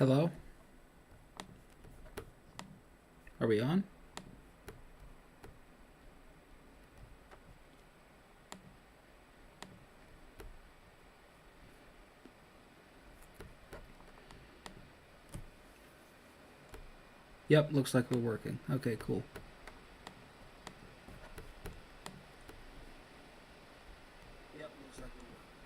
Hello? Are we on? Yep, looks like we're working. Okay, cool. Yep, looks like we're working. Okay, cool.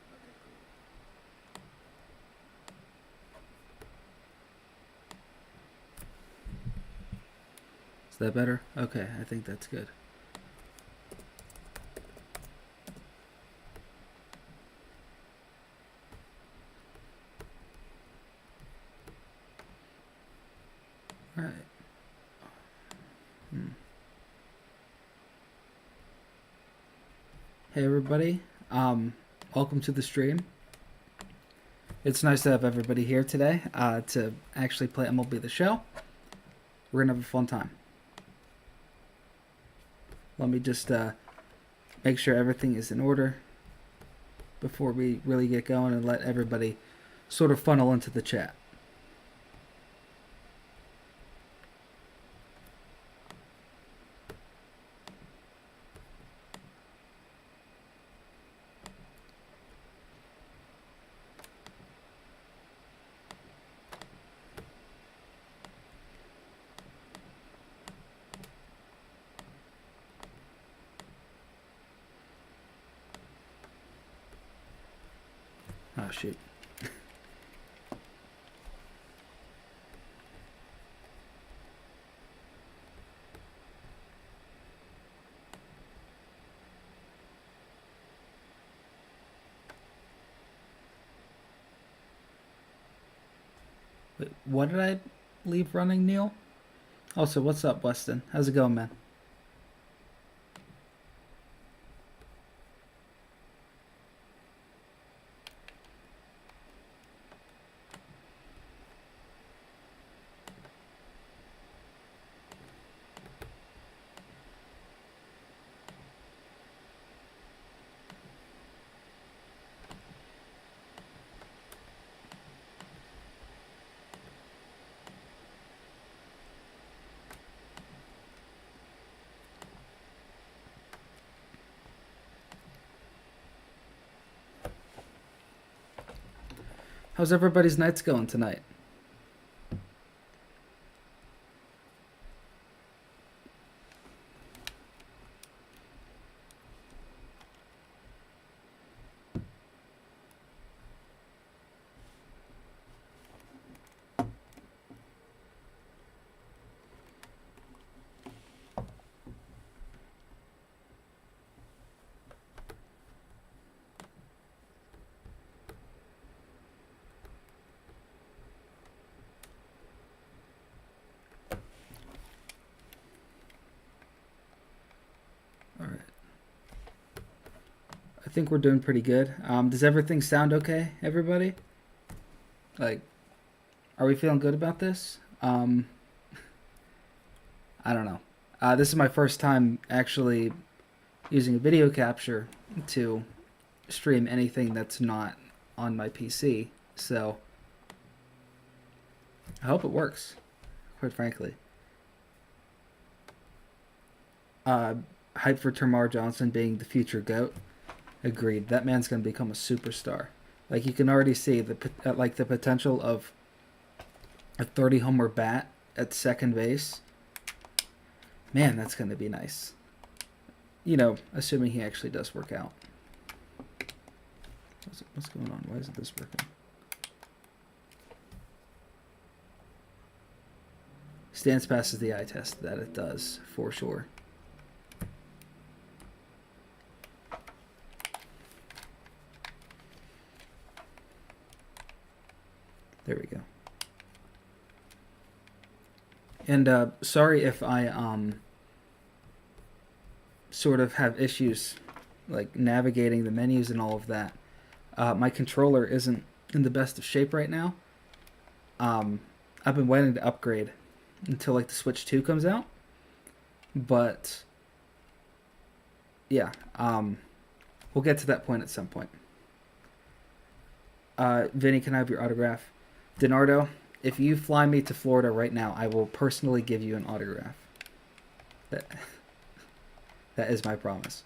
Is that better? Okay, I think that's good. All right. Hey everybody, welcome to the stream. It's nice to have everybody here today to actually play MLB The Show. We're gonna have a fun time. Let me just make sure everything is in order before we really get going and let everybody sort of funnel into the chat. Oh, shoot. Wait, what did I leave running, Neil? Also, what's up, Weston? How's it going, man? How's everybody's nights going tonight? All right. I think we're doing pretty good. Does everything sound okay, everybody? Like, are we feeling good about this? I don't know. This is my first time actually using a video capture to stream anything that's not on my PC, so I hope it works, quite frankly. Hype for Tamar Johnson being the future GOAT. Agreed. That man's going to become a superstar. Like, you can already see the potential of a 30 homer bat at second base. Man, that's going to be nice. You know, assuming he actually does work out. What's going on? Why isn't this working? Stance passes the eye test. That it does, for sure. There we go. And sorry if I sort of have issues like navigating the menus and all of that. My controller isn't in the best of shape right now. I've been waiting to upgrade until like the Switch 2 comes out. But yeah, we'll get to that point at some point. Vinny, can I have your autograph? Donardo, if you fly me to Florida right now, I will personally give you an autograph. That is my promise.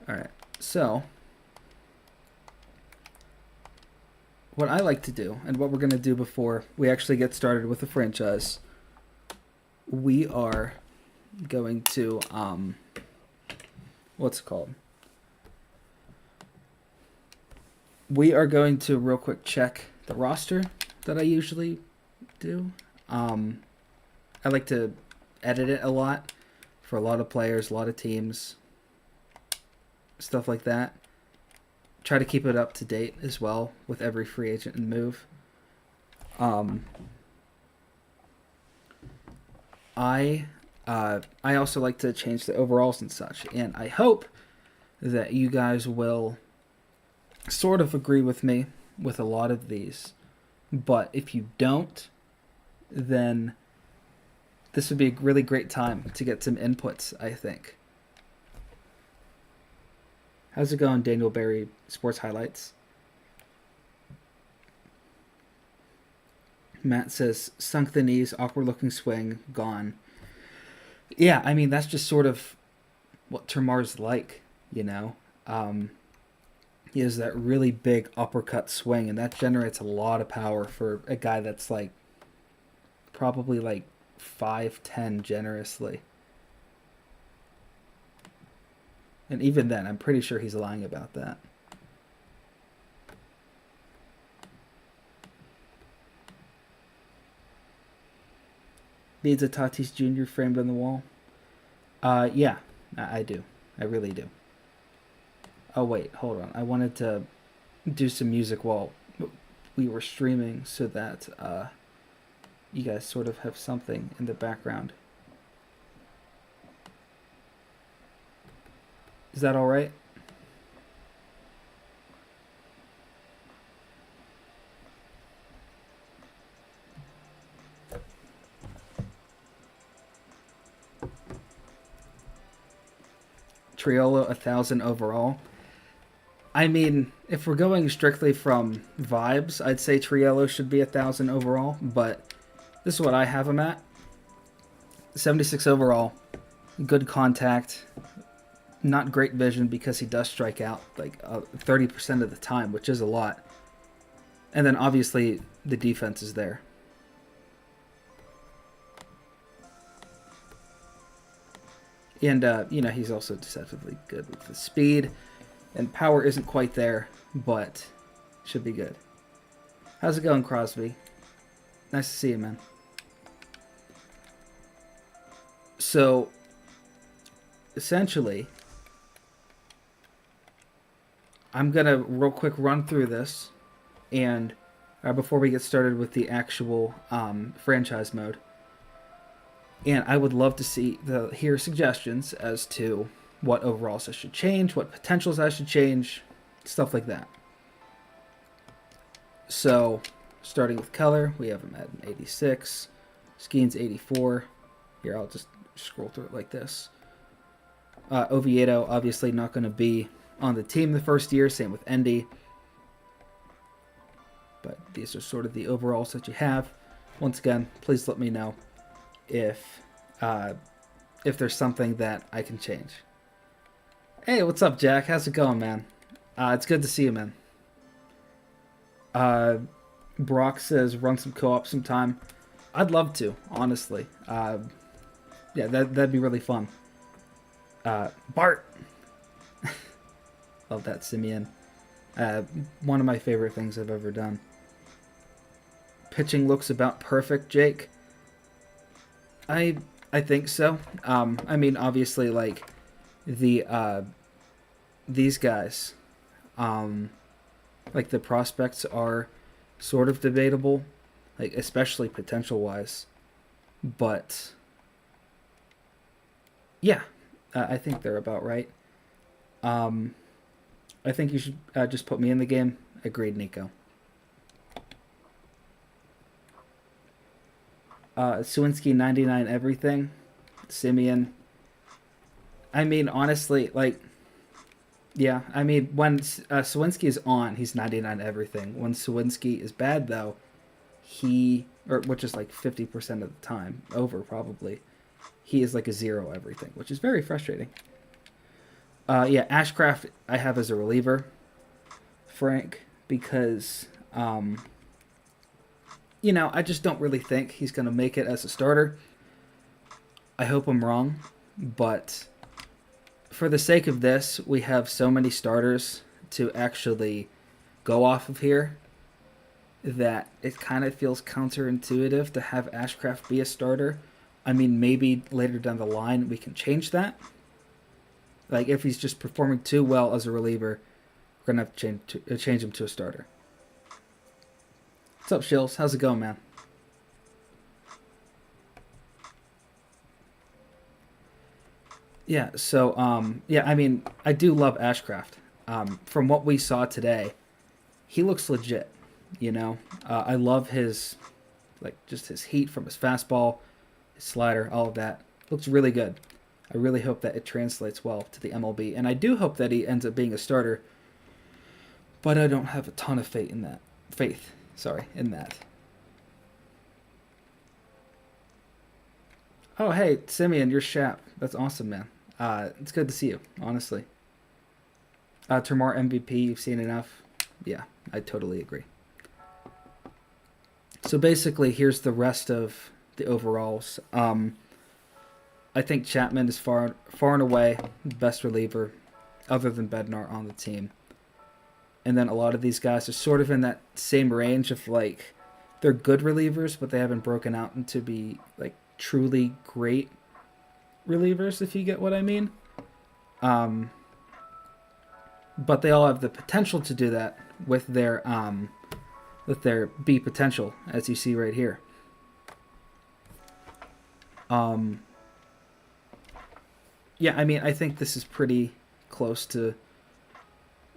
All right. So, what I like to do, and what we're going to do before we actually get started with the franchise, we are going to, what's it called? We are going to real quick check the roster that I usually do. I like to edit it a lot for a lot of players, a lot of teams, stuff like that. Try to keep it up to date as well with every free agent and move. I also like to change the overalls and such, and I hope that you guys will sort of agree with me with a lot of these. But if you don't, then this would be a really great time to get some inputs, I think. How's it going, Daniel Berry, Sports Highlights? Matt says, sunk the knees, awkward looking swing, gone. Yeah, I mean, that's just sort of what Termar's like, you know? He has that really big uppercut swing, and that generates a lot of power for a guy that's like probably like 5'10" generously. And even then, I'm pretty sure he's lying about that. Needs a Tatis Jr. framed on the wall? Yeah, I do. I really do. Oh, wait, hold on. I wanted to do some music while we were streaming so that you guys sort of have something in the background. Is that all right? Triolo 1,000 overall. I mean, if we're going strictly from vibes, I'd say Triolo should be 1,000 overall, but this is what I have him at. 76 overall, good contact, not great vision because he does strike out like 30% of the time, which is a lot. And then obviously the defense is there. And, he's also deceptively good with the speed. And power isn't quite there, but should be good. How's it going, Crosby? Nice to see you, man. So, essentially, I'm going to real quick run through this. And before we get started with the actual franchise mode. And I would love to hear suggestions as to what overalls I should change, what potentials I should change, stuff like that. So, starting with color, we have him at an 86. Skeen's 84. Here, I'll just scroll through it like this. Oviedo, obviously not going to be on the team the first year. Same with Endy. But these are sort of the overalls that you have. Once again, please let me know if there's something that I can change. Hey, what's up, Jack? How's it going, man? It's good to see you, man. Brock says run some co-op sometime. I'd love to, honestly. Yeah, that'd be really fun. Bart. Love that, Simeon. One of my favorite things I've ever done. Pitching looks about perfect, Jake. I think so. I mean, obviously, like these guys, like the prospects are sort of debatable, like especially potential wise. But yeah, I think they're about right. I think you should just put me in the game. Agreed, Nico. Swinsky 99 everything. Simeon. I mean, honestly, like, Yeah, I mean, when Sawinski is on, he's 99 everything. When Sawinski is bad, though, or which is like 50% of the time, over probably, he is like a zero everything, which is very frustrating. Yeah, Ashcraft I have as a reliever, Frank, because, I just don't really think he's going to make it as a starter. I hope I'm wrong, but for the sake of this, we have so many starters to actually go off of here that it kind of feels counterintuitive to have Ashcraft be a starter. I mean, maybe later down the line we can change that. Like, if he's just performing too well as a reliever, we're going to have to change him to a starter. What's up, Shills? How's it going, man? Yeah, so, yeah, I mean, I do love Ashcraft. From what we saw today, he looks legit, you know? I love his, like, just his heat from his fastball, his slider, all of that. Looks really good. I really hope that it translates well to the MLB, and I do hope that he ends up being a starter, but I don't have a ton of faith in that. In that. Oh, hey, Simeon, you're Shap. That's awesome, man. It's good to see you, honestly. Termar MVP, you've seen enough. Yeah, I totally agree. So basically, here's the rest of the overalls. I think Chapman is far and away the best reliever, other than Bednar, on the team. And then a lot of these guys are sort of in that same range of, like, they're good relievers, but they haven't broken out into be, like, truly great relievers, if you get what I mean. But they all have the potential to do that with their B potential, as you see right here. Yeah, I mean, I think this is pretty close to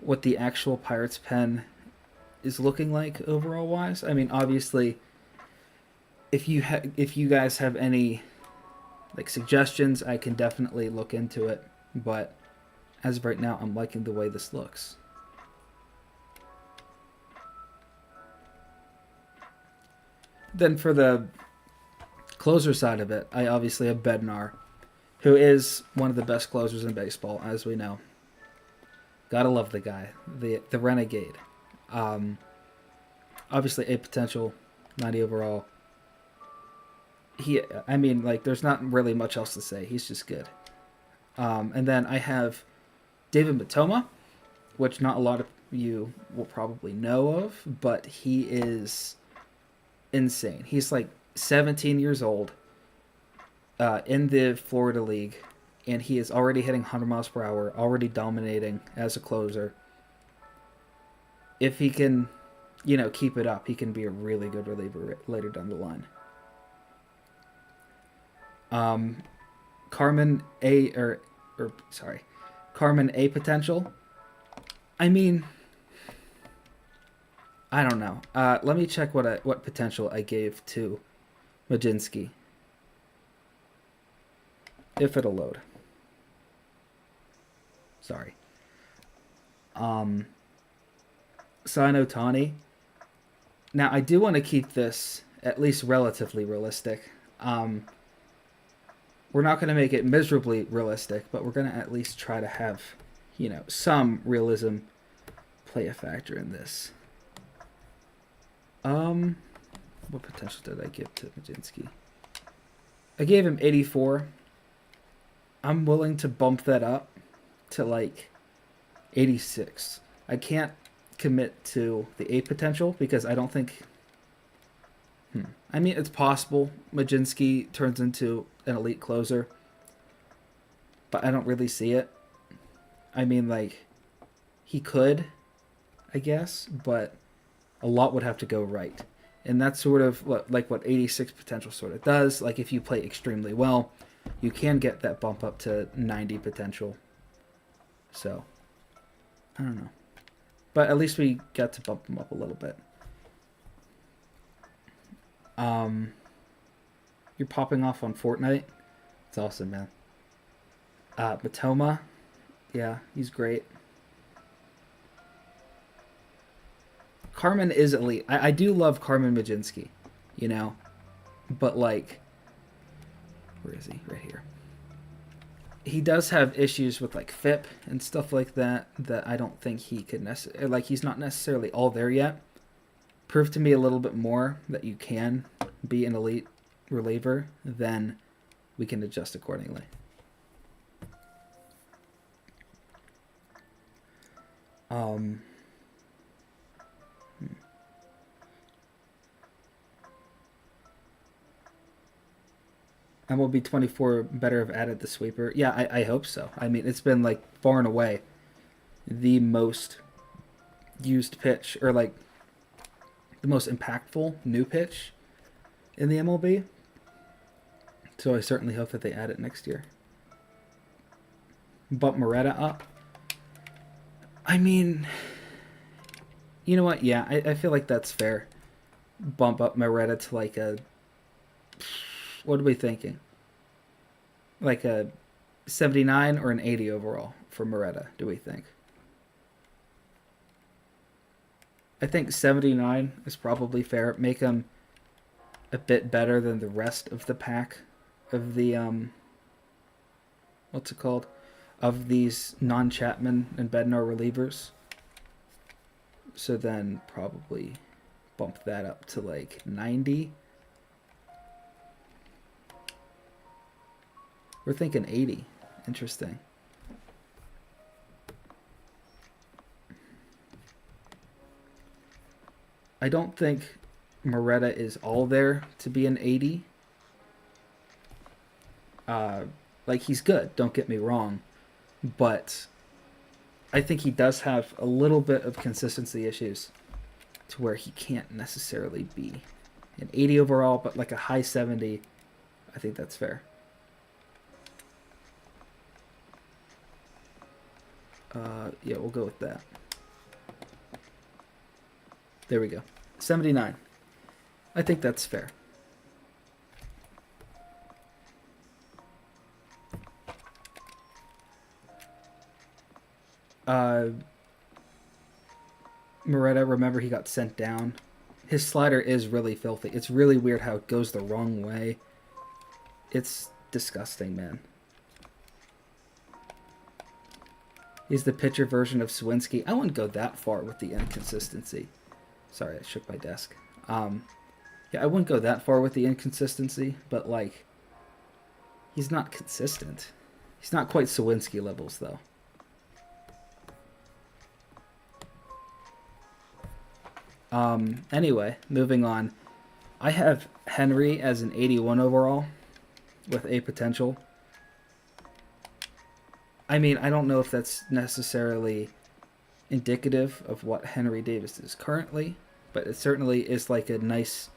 what the actual Pirates pen is looking like overall wise. I mean, obviously, if you guys have any like suggestions, I can definitely look into it. But as of right now, I'm liking the way this looks. Then for the closer side of it, I obviously have Bednar, who is one of the best closers in baseball, as we know. Gotta love the guy, the renegade. Obviously, a potential, 90 overall. I mean, like, there's not really much else to say. He's just good. And then I have David Matoma, which not a lot of you will probably know of, but he is insane. He's like 17 years old, in the Florida League, and he is already hitting 100 miles per hour, already dominating as a closer. If he can, keep it up, he can be a really good reliever later down the line. Carmen A potential. I mean, I don't know. Let me check what potential I gave to Majinski. If it'll load. Sorry. So I know Tawny. Now I do want to keep this at least relatively realistic. We're not going to make it miserably realistic, but we're going to at least try to have, some realism play a factor in this. What potential did I give to Majinski? I gave him 84. I'm willing to bump that up to like 86. I can't commit to the A potential because I don't think... I mean, it's possible Majinski turns into an elite closer, but I don't really see it. I mean, like, he could, I guess, but a lot would have to go right. And that's sort of what 86 potential sort of does. Like, if you play extremely well, you can get that bump up to 90 potential. So, I don't know. But at least we got to bump him up a little bit. You're popping off on Fortnite. It's awesome, man. Matoma, yeah, he's great. Carmen is elite. I do love Carmen Majinski, you know, but like, where is he? Right here. He does have issues with like FIP and stuff like that I don't think he could necessarily, like, he's not necessarily all there yet. Prove to me a little bit more that you can be an elite reliever, then we can adjust accordingly. MLB 24 better have added the sweeper. Yeah, I hope so. I mean, it's been like far and away the most used pitch, or like the most impactful new pitch in the MLB. So I certainly hope that they add it next year. Bump Moretta up. I mean, you know what? Yeah, I feel like that's fair. Bump up Moretta to like a... What are we thinking? Like a 79 or an 80 overall for Moretta, do we think? I think 79 is probably fair. Make him a bit better than the rest of the pack of the, what's it called? Of these non-Chapman and Bednar relievers. So then probably bump that up to like 90. We're thinking 80. Interesting. I don't think Moretta is all there to be an 80. Like, he's good, don't get me wrong. But I think he does have a little bit of consistency issues to where he can't necessarily be an 80 overall, but like a high 70, I think that's fair. Yeah, we'll go with that. There we go. 79. I think that's fair. Moretta, remember, he got sent down. His slider is really filthy. It's really weird how it goes the wrong way. It's disgusting, man. He's the pitcher version of Sawinski. I wouldn't go that far with the inconsistency. Sorry, I shook my desk. Yeah, I wouldn't go that far with the inconsistency, but like, he's not consistent. He's not quite Sawinski levels, though. Anyway, moving on. I have Henry as an 81 overall with a potential. I mean, I don't know if that's necessarily indicative of what Henry Davis is currently, but it certainly is like a nice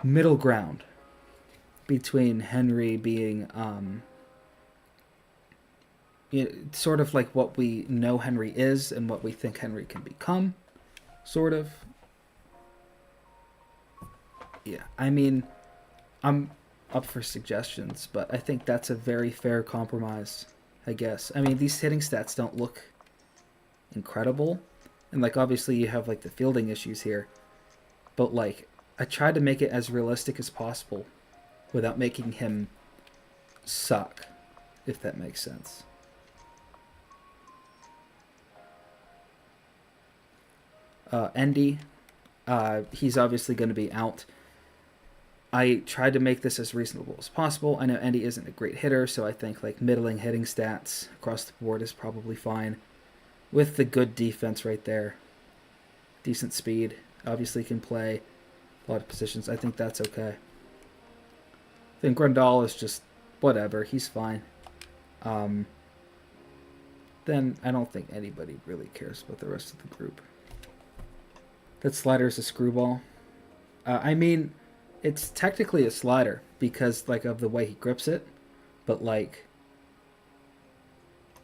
middle ground between Henry being sort of like what we know Henry is and what we think Henry can become, sort of. Yeah, I mean, I'm up for suggestions, but I think that's a very fair compromise, I guess. I mean, these hitting stats don't look incredible, and like, obviously you have like the fielding issues here, but like, I tried to make it as realistic as possible without making him suck, if that makes sense. Endy, he's obviously going to be out. I tried to make this as reasonable as possible. I know Endy isn't a great hitter, so I think like middling hitting stats across the board is probably fine. With the good defense right there, decent speed, obviously can play a lot of positions. I think that's okay. I think Grandal is just whatever. He's fine. Then I don't think anybody really cares about the rest of the group. That slider is a screwball. I mean, it's technically a slider because like of the way he grips it, but like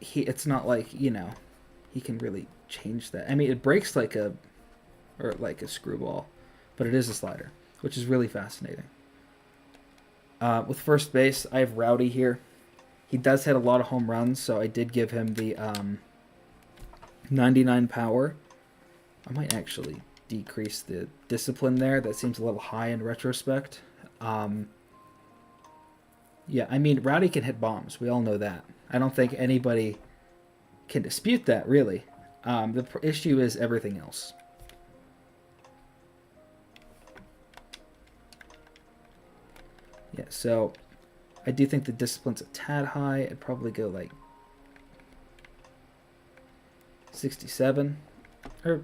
it's not like, you know, he can really change that. I mean, it breaks like a screwball, but it is a slider, which is really fascinating. With first base, I have Rowdy here. He does hit a lot of home runs, so I did give him the 99 power. I might actually decrease the discipline there. That seems a little high in retrospect. Yeah, I mean, Rowdy can hit bombs. We all know that. I don't think anybody can dispute that, really. The issue is everything else. Yeah, so I do think the discipline's a tad high. I'd probably go like 67 or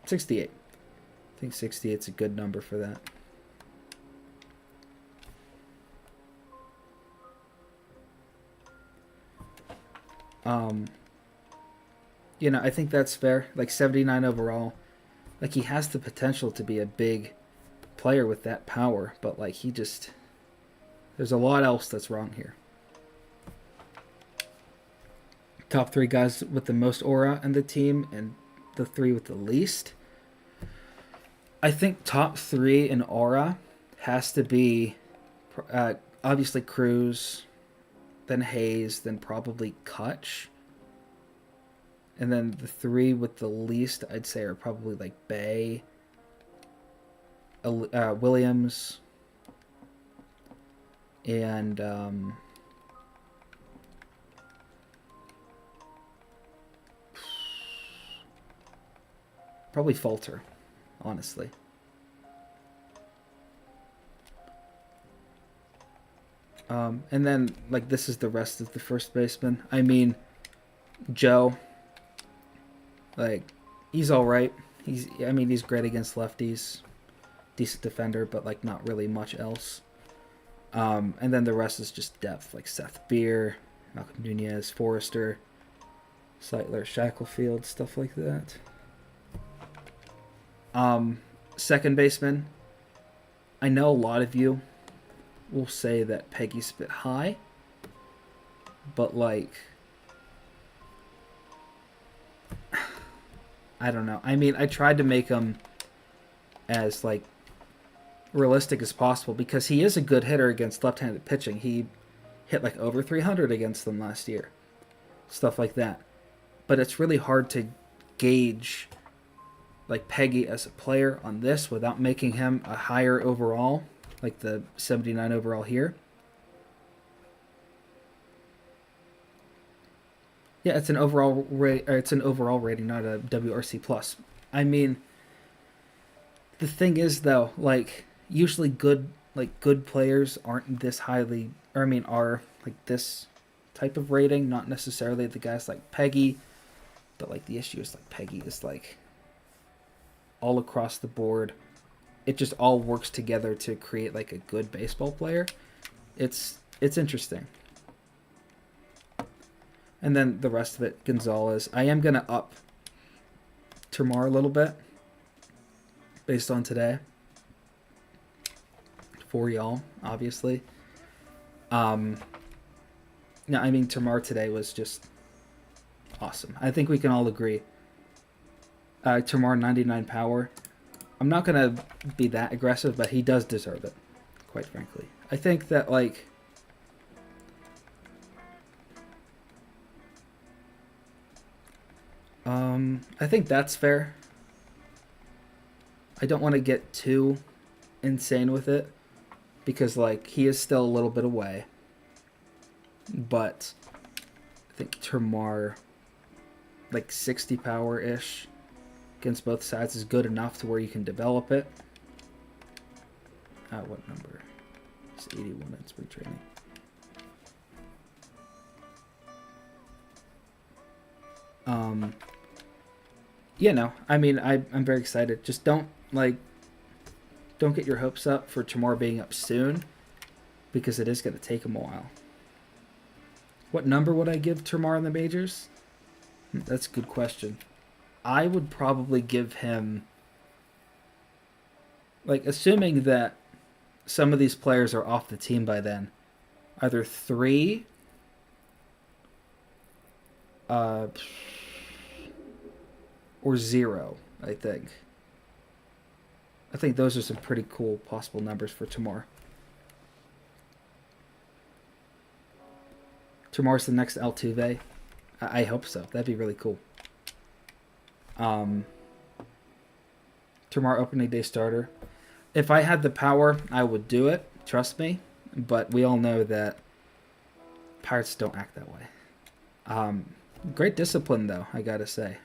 68. I think 68's a good number for that. You know, I think that's fair. Like 79 overall. Like, he has the potential to be a big player with that power, but like, he just, there's a lot else that's wrong here. Top 3 guys with the most aura in the team and the 3 with the least. I think top 3 in aura has to be obviously Cruz, then Hayes, then probably Kutch. And then the 3 with the least, I'd say, are probably like Bay, Williams, and probably Falter, honestly. And then, like, this is the rest of the first baseman. I mean, Joe, like, he's all right. I mean, he's great against lefties, decent defender, but like not really much else. And then the rest is just depth, like Seth Beer, Malcolm Nunez, Forrester, Seitler, Shacklefield, stuff like that. Second baseman, I know a lot of you will say that Peggy's a bit high, but like, I don't know. I mean, I tried to make him as like realistic as possible because he is a good hitter against left-handed pitching. He hit like over 300 against them last year, stuff like that. But it's really hard to gauge like Peggy as a player on this without making him a higher overall, like the 79 overall here. Yeah, it's an overall rating, not a WRC plus. I mean, the thing is though, like, usually good players aren't this highly, or I mean, are like this type of rating, not necessarily the guys like Peggy, but like the issue is like Peggy is like all across the board. It just all works together to create like a good baseball player. It's interesting. And then the rest of it, Gonzalez. I am going to up Termar a little bit based on today. For y'all, obviously. No, I mean, Termar today was just awesome. I think we can all agree. Termar, 99 power. I'm not going to be that aggressive, but he does deserve it, quite frankly. I think that, like, I think that's fair. I don't want to get too insane with it because, like, he is still a little bit away. But I think Termar, like 60 power-ish against both sides is good enough to where you can develop it. What number? It's 81 in spring training. You know, I mean, I'm very excited. Just don't get your hopes up for Termar being up soon, because it is going to take him a while. What number would I give Termar in the majors? That's a good question. I would probably give him, like, assuming that some of these players are off the team by then, either 3, or 0, I think. I think those are some pretty cool possible numbers for Termar. Termar's the next Altuve. I hope so. That'd be really cool. Tomorrow opening day starter. If I had the power, I would do it. Trust me. But we all know that Pirates don't act that way. Great discipline, though, I gotta say.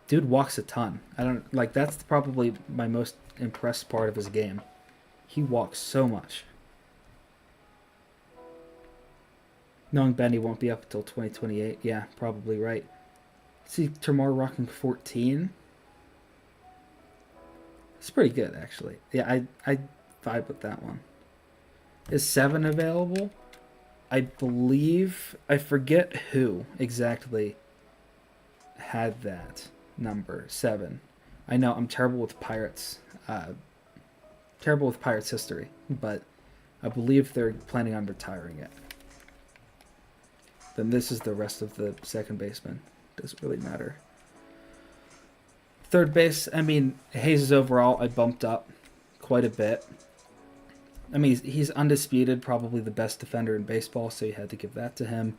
Dude walks a ton. That's probably my most impressed part of his game. He walks so much. Knowing Benny won't be up until 2028. Yeah, probably right. See Termar rocking 14. It's pretty good, actually. Yeah, I vibe with that one. Is 7 available? I believe... I forget who exactly had that number, 7. I know I'm terrible with Pirates. Terrible with Pirates history, but I believe they're planning on retiring it. Then this is the rest of the second baseman. Doesn't really matter. Third base, I mean, Hayes' overall, I bumped up quite a bit. I mean, he's undisputed, probably the best defender in baseball, so you had to give that to him.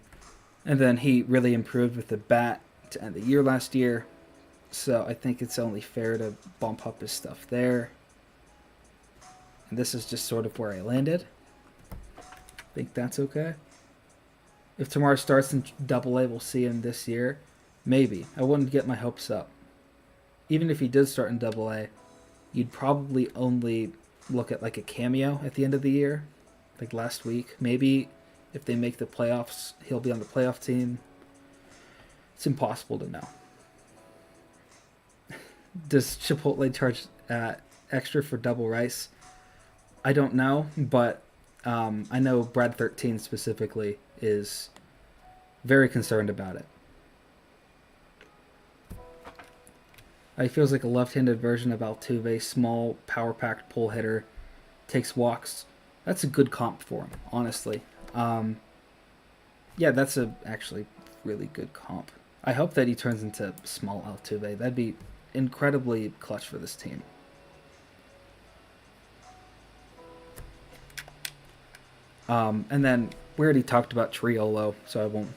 And then he really improved with the bat to end the year last year, so I think it's only fair to bump up his stuff there. And this is just sort of where I landed. I think that's okay. If Tomorrow starts in Double-A, we'll see him this year. Maybe. I wouldn't get my hopes up. Even if he did start in Double-A, you'd probably only look at like a cameo at the end of the year, like last week. Maybe if they make the playoffs, he'll be on the playoff team. It's impossible to know. Does Chipotle charge extra for double rice? I don't know, but I know Brad 13 specifically is very concerned about it. He feels like a left-handed version of Altuve, small, power-packed pull hitter, takes walks. That's a good comp for him, honestly. Yeah, that's a actually really good comp. I hope that he turns into small Altuve. That'd be incredibly clutch for this team. And then we already talked about Triolo, so I won't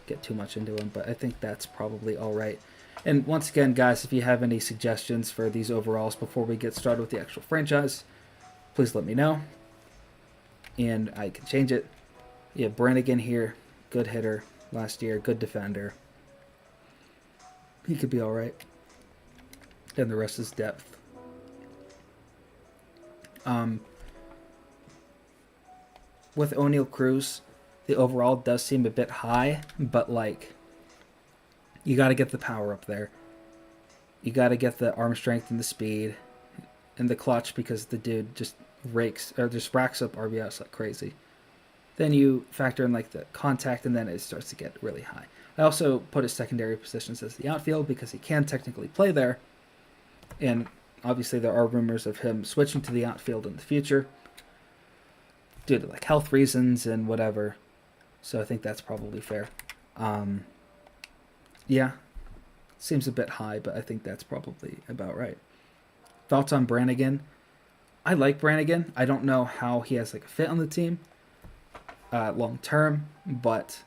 get too much into him, but I think that's probably all right. And once again, guys, if you have any suggestions for these overalls before we get started with the actual franchise, please let me know, and I can change it. Yeah, Brannigan here, good hitter last year, good defender. He could be all right. And the rest is depth. With O'Neal Cruz, the overall does seem a bit high, but like, you got to get the power up there. You got to get the arm strength and the speed and the clutch, because the dude just racks up RBIs like crazy. Then you factor in like the contact, and then it starts to get really high. I also put his secondary positions as the outfield because he can technically play there, and obviously there are rumors of him switching to the outfield in the future due to like health reasons and whatever. So I think that's probably fair. Yeah, seems a bit high, but I think that's probably about right. Thoughts on Brannigan? I like Brannigan. I don't know how he has like a fit on the team long term, but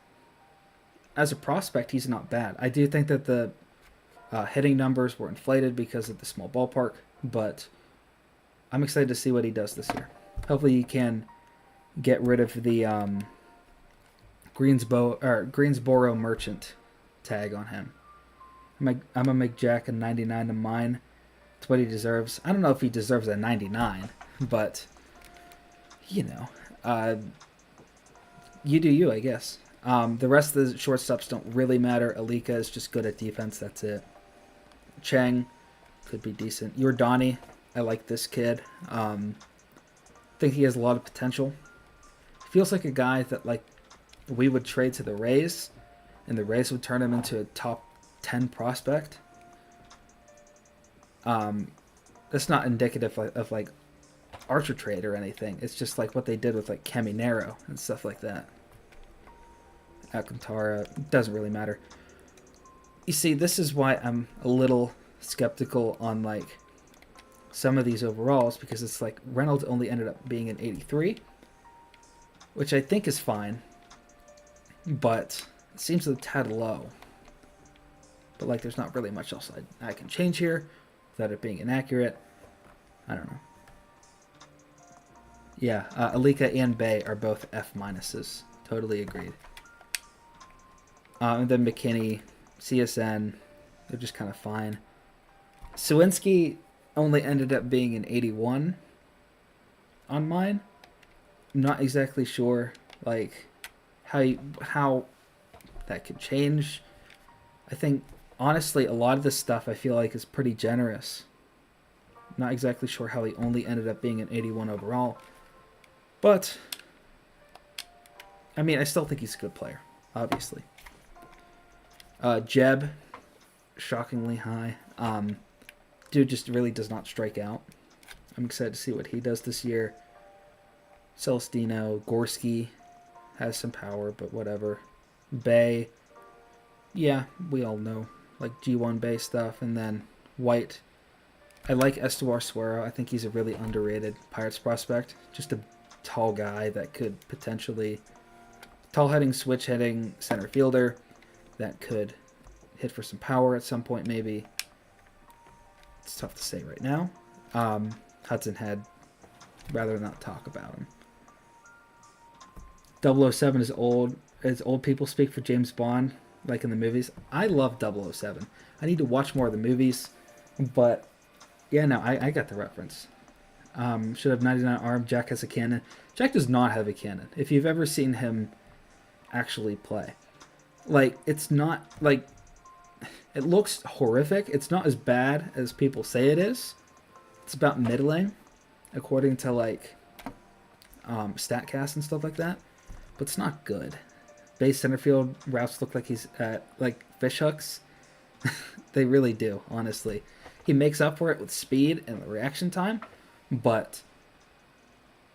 as a prospect, he's not bad. I do think that the hitting numbers were inflated because of the small ballpark, but I'm excited to see what he does this year. Hopefully he can get rid of the Greensboro Merchant tag on him. I'm gonna make Jack a 99 of mine. It's what he deserves. I don't know if he deserves a 99, but you know, you do you, I guess. The rest of the shortstops don't really matter. Alika is just good at defense. That's it. Chang could be decent. Yordani, I like this kid. Think he has a lot of potential. Feels like a guy that like we would trade to the Rays, and the Rays would turn him into a top 10 prospect. That's not indicative of like Archer trade or anything. It's just like what they did with like Caminero and stuff like that. Alcantara, doesn't really matter. You see, this is why I'm a little skeptical on like some of these overalls, because it's like Reynolds only ended up being an 83, which I think is fine, but it seems a tad low. But like, there's not really much else I can change here. without it being inaccurate. I don't know. Yeah, Alika and Bay are both F minuses. Totally agreed. And then McKinney, CSN, they're just kind of fine. Sawinski only ended up being an 81 on mine. I'm not exactly sure, like, how that could change. I think, honestly, a lot of this stuff I feel like is pretty generous. Not exactly sure how he only ended up being an 81 overall. But, I mean, I still think he's a good player, obviously. Jeb, shockingly high. Dude just really does not strike out. I'm excited to see what he does this year. Celestino, Gorski has some power, but whatever. Bay, yeah, we all know, like G1 Bay stuff. And then White, I like Estuar Suero. I think he's a really underrated Pirates prospect. Just a tall guy that could potentially, tall-hitting, switch-hitting center fielder that could hit for some power at some point, maybe. It's tough to say right now. Hudson Head, rather not talk about him. 007 is old. As old people speak for James Bond, like in the movies. I love 007. I need to watch more of the movies, but yeah, no, I got the reference. Should have 99 arm. Jack has a cannon. Jack does not have a cannon. If you've ever seen him actually play, like, it's not like, it looks horrific. It's not as bad as people say it is. It's about middling, according to like StatCast and stuff like that. But it's not good. Base center field routes look like he's at like fish hooks. They really do, honestly. He makes up for it with speed and the reaction time, but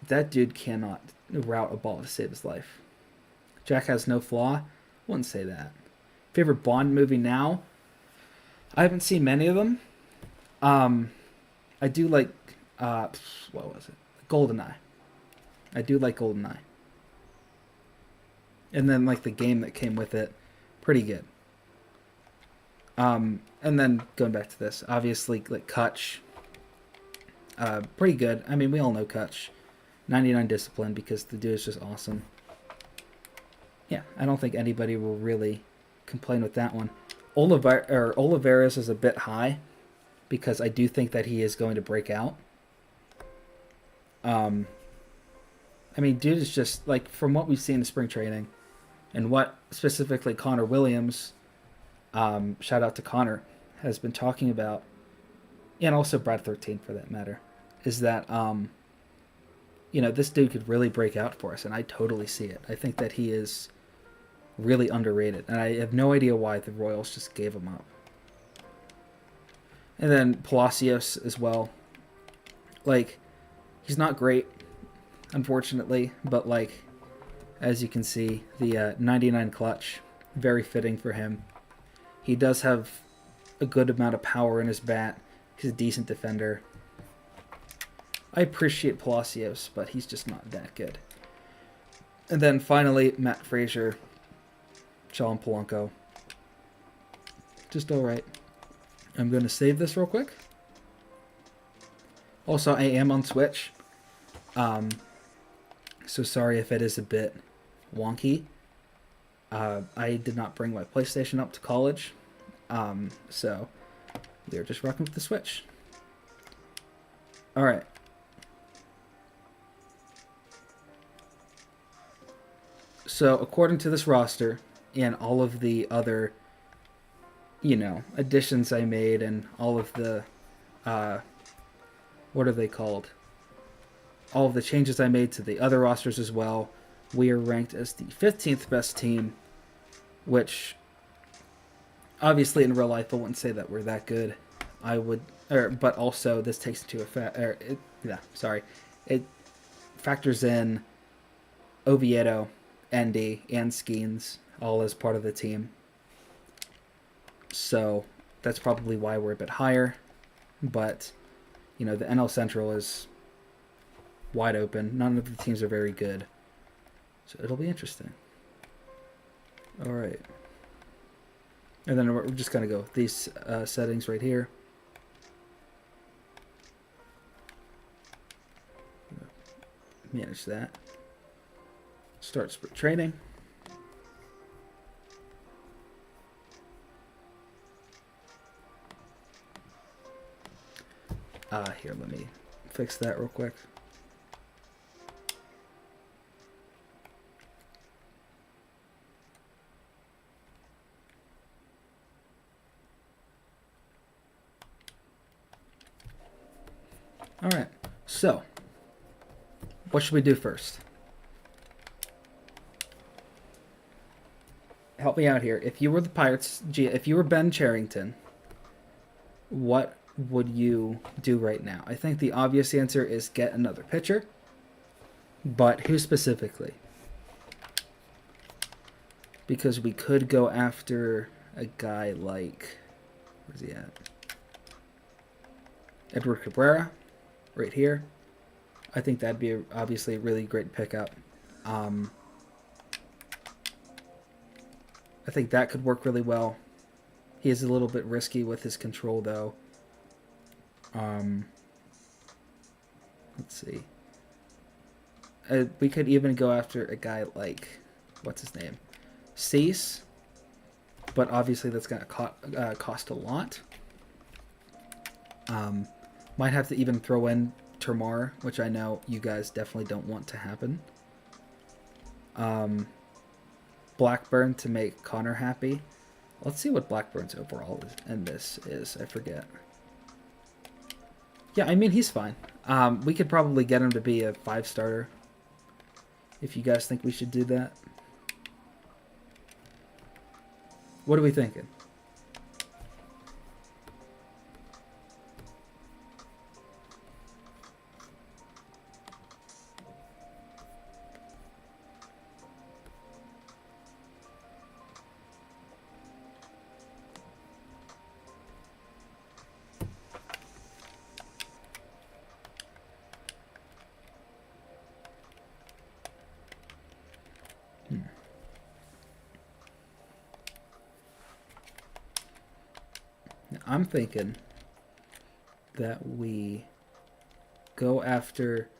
that dude cannot route a ball to save his life. Jack has no flaw. Wouldn't say that. Favorite Bond movie now? I haven't seen many of them. I do like, what was it? GoldenEye. I do like GoldenEye. And then like the game that came with it, pretty good. And then going back to this, obviously like Kutch, pretty good. I mean, we all know Kutch. 99 discipline because the dude is just awesome. Yeah, I don't think anybody will really complain with that one. Olivares is a bit high because I do think that he is going to break out. I mean, dude is just, like, from what we've seen in spring training and what specifically Connor Williams, shout out to Connor, has been talking about, and also Brad 13 for that matter, is that, you know, this dude could really break out for us, and I totally see it. I think that he is really underrated, and I have no idea why the Royals just gave him up. And then Palacios as well. Like, he's not great, unfortunately, but like, as you can see, the 99 clutch, very fitting for him. He does have a good amount of power in his bat. He's a decent defender. I appreciate Palacios, but he's just not that good. And then finally, Matt Frazier, Sean Polanco. Just alright. I'm going to save this real quick. Also, I am on Switch. So sorry if it is a bit wonky. I did not bring my PlayStation up to college. So we're just rocking with the Switch. Alright. So according to this roster and all of the other, you know, additions I made and all of the, what are they called? All of the changes I made to the other rosters as well, we are ranked as the 15th best team, which obviously in real life I wouldn't say that we're that good. I would, but also this takes into effect, it factors in Oviedo, Endy, and Skeens all as part of the team. So that's probably why we're a bit higher. But, you know, the NL Central is wide open. None of the teams are very good. So it'll be interesting. All right. And then we're just going to go with these settings right here. manage that. Start spring training. Here, let me fix that real quick. All right, so what should we do first? Help me out here. If you were the Pirates, if you were Ben Cherington, what would you do right now? I think the obvious answer is get another pitcher, but who specifically? Because we could go after a guy like, where's he at? Edward Cabrera, right here. I think that'd be obviously a really great pickup. I think that could work really well. He is a little bit risky with his control, though. Let's see. We could even go after a guy like, what's his name? Cease. But obviously that's going to cost a lot. Might have to even throw in Termar, which I know you guys definitely don't want to happen. Blackburn to make Connor happy. Let's see what Blackburn's overall is, and this is. I forget. Yeah, I mean, he's fine. We could probably get him to be a 5-starter. If you guys think we should do that. What are we thinking? I'm thinking that we go after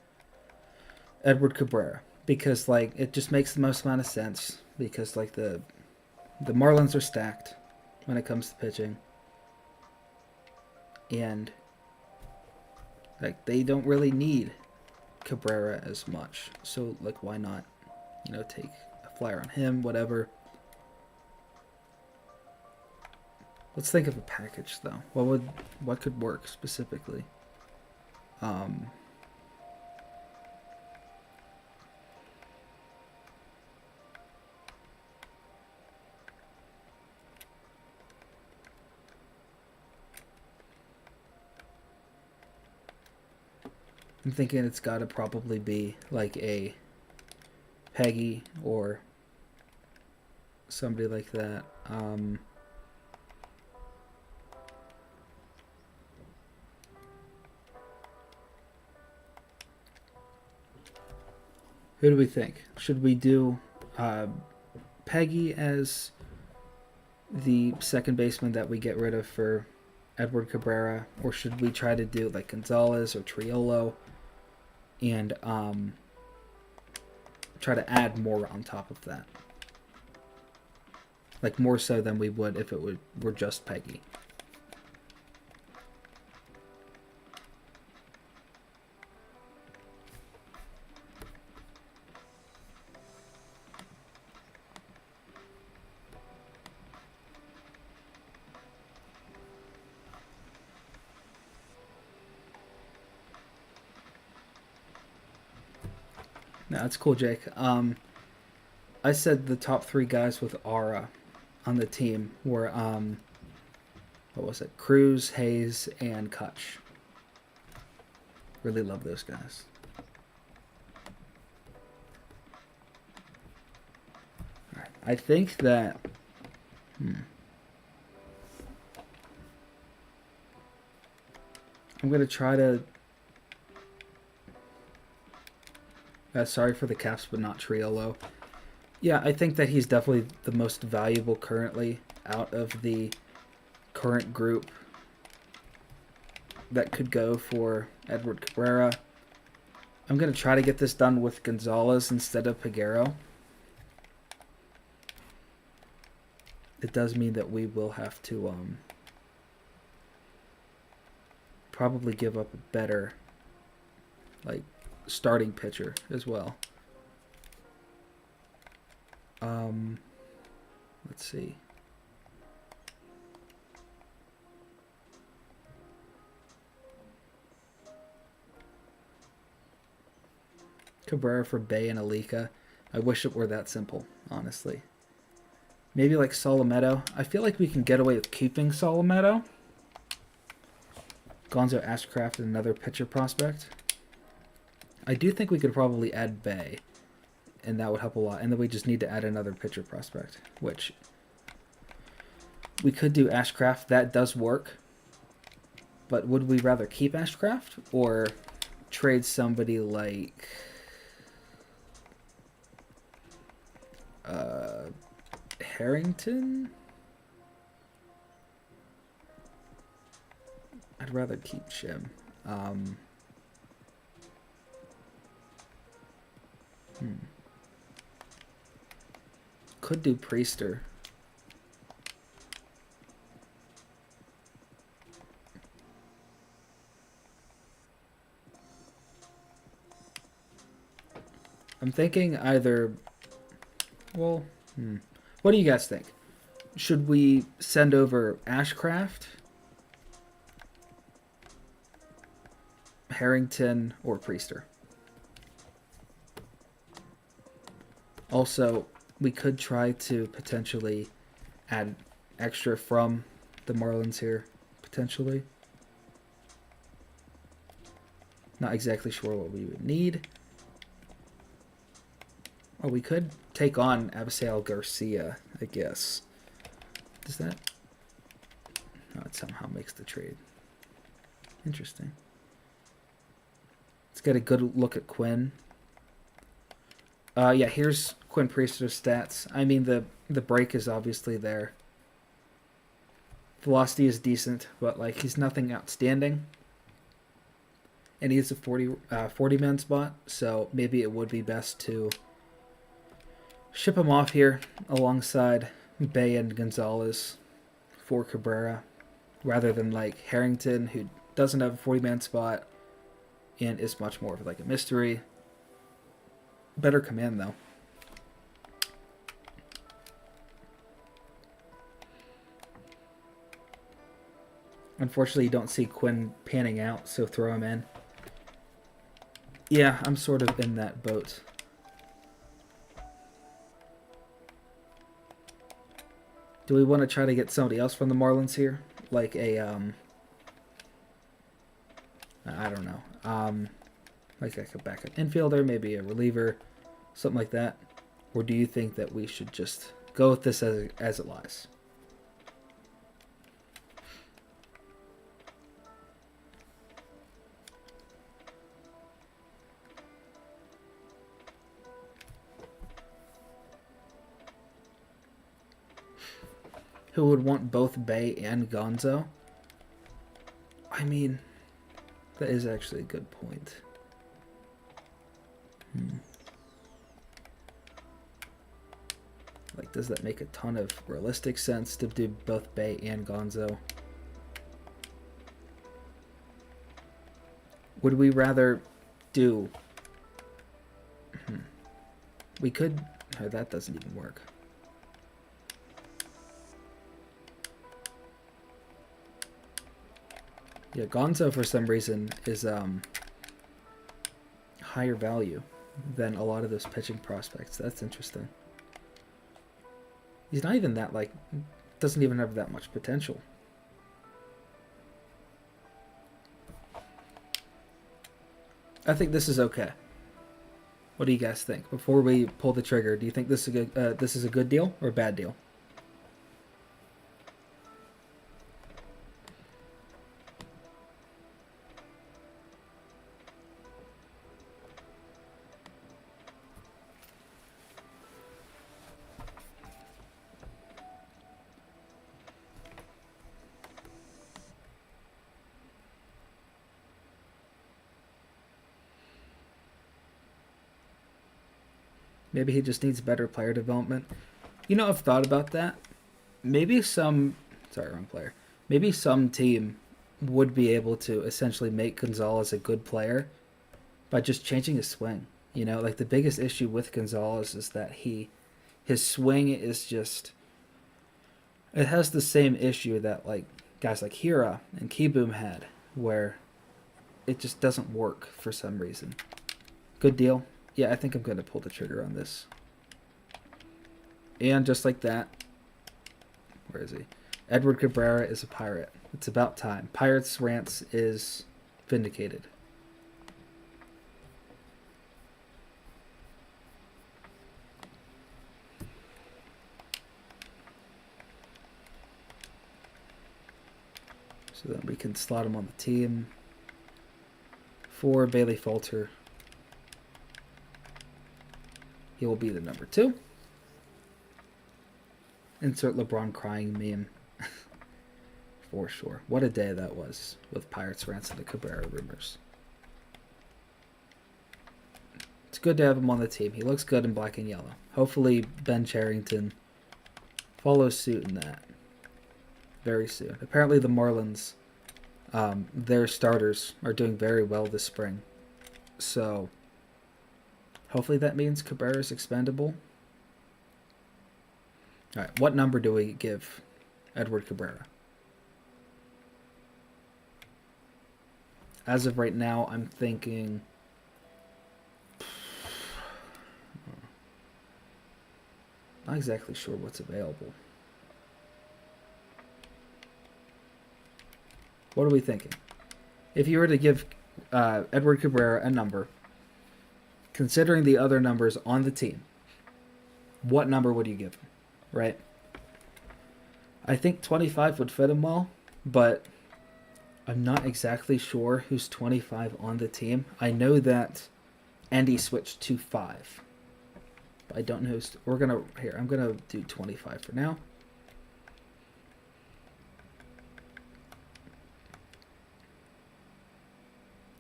Edward Cabrera because, like, it just makes the most amount of sense because, like, the Marlins are stacked when it comes to pitching, and like they don't really need Cabrera as much. So, like, why not, take a flyer on him, whatever. Let's think of a package, though. What could work specifically? I'm thinking it's got to probably be like a Peggy or somebody like that. Who do we think? Should we do Peggy as the second baseman that we get rid of for Edward Cabrera? Or should we try to do like Gonzalez or Triolo and try to add more on top of that? Like more so than we would if it were just Peggy. No, that's cool, Jake. I said the top 3 guys with aura on the team were, what was it? Cruz, Hayes, and Kutch. Really love those guys. All right. I think that... I'm going to try to... sorry for the Caps, but not Triolo. Yeah, I think that he's definitely the most valuable currently out of the current group that could go for Edward Cabrera. I'm going to try to get this done with Gonzalez instead of Peguero. It does mean that we will have to probably give up a better like starting pitcher as well. Let's see. Cabrera for Bay and Alika. I wish it were that simple, honestly. Maybe like Solometo. I feel like we can get away with keeping Solometo. Gonzo Ashcraft, another pitcher prospect. I do think we could probably add Bay, and that would help a lot. And then we just need to add another pitcher prospect, which we could do Ashcraft. That does work. But would we rather keep Ashcraft or trade somebody like Harrington? I'd rather keep Shim. Could do Priester. I'm thinking either... Well, what do you guys think? Should we send over Ashcraft, Harrington, or Priester? Also, we could try to potentially add extra from the Marlins here, potentially. Not exactly sure what we would need. Oh, we could take on Abisail Garcia, I guess. Does that? No, it somehow makes the trade. Interesting. Let's get a good look at Quinn. Yeah, here's Quinn Priester's stats. I mean, the break is obviously there. Velocity is decent, but like he's nothing outstanding. And he's a 40-man spot, so maybe it would be best to ship him off here alongside Bay and Gonzalez for Cabrera, rather than like Harrington, who doesn't have a 40-man spot and is much more of like a mystery. Better command though. Unfortunately, you don't see Quinn panning out, so throw him in. Yeah, I'm sort of in that boat. Do we want to try to get somebody else from the Marlins here? Like a, I don't know. Like a backup infielder, maybe a reliever, something like that? Or do you think that we should just go with this as it lies? Who would want both Bay and Gonzo? I mean, that is actually a good point. Like, does that make a ton of realistic sense to do both Bay and Gonzo? Would we rather do... We could... Oh, that doesn't even work. Yeah, Gonzo for some reason is higher value than a lot of those pitching prospects. That's interesting. He's not even that, like, doesn't even have that much potential. I think this is okay. What do you guys think? Before we pull the trigger, do you think this is a good deal or a bad deal? Maybe he just needs better player development. You know, I've thought about that. Maybe wrong player. Maybe some team would be able to essentially make Gonzalez a good player by just changing his swing. You know, like the biggest issue with Gonzalez is that his swing is just, it has the same issue that like guys like Hira and Kieboom had, where it just doesn't work for some reason. Good deal. Yeah, I think I'm going to pull the trigger on this. And just like that, where is he? Edward Cabrera is a pirate. It's about time. Pirates Rants is vindicated. So then we can slot him on the team. For Bailey Falter, he will be the number 2. Insert LeBron crying meme. For sure. What a day that was with Pirates Rants and the Cabrera rumors. It's good to have him on the team. He looks good in black and yellow. Hopefully Ben Charrington follows suit in that very soon. Apparently the Marlins, their starters are doing very well this spring. So hopefully that means Cabrera is expendable. All right, what number do we give Edward Cabrera? As of right now, I'm thinking... Not exactly sure what's available. What are we thinking? If you were to give Edward Cabrera a number, considering the other numbers on the team, what number would you give him? Right? I think 25 would fit him well, but I'm not exactly sure who's 25 on the team. I know that Andy switched to 5. But I don't know who's... I'm gonna do 25 for now.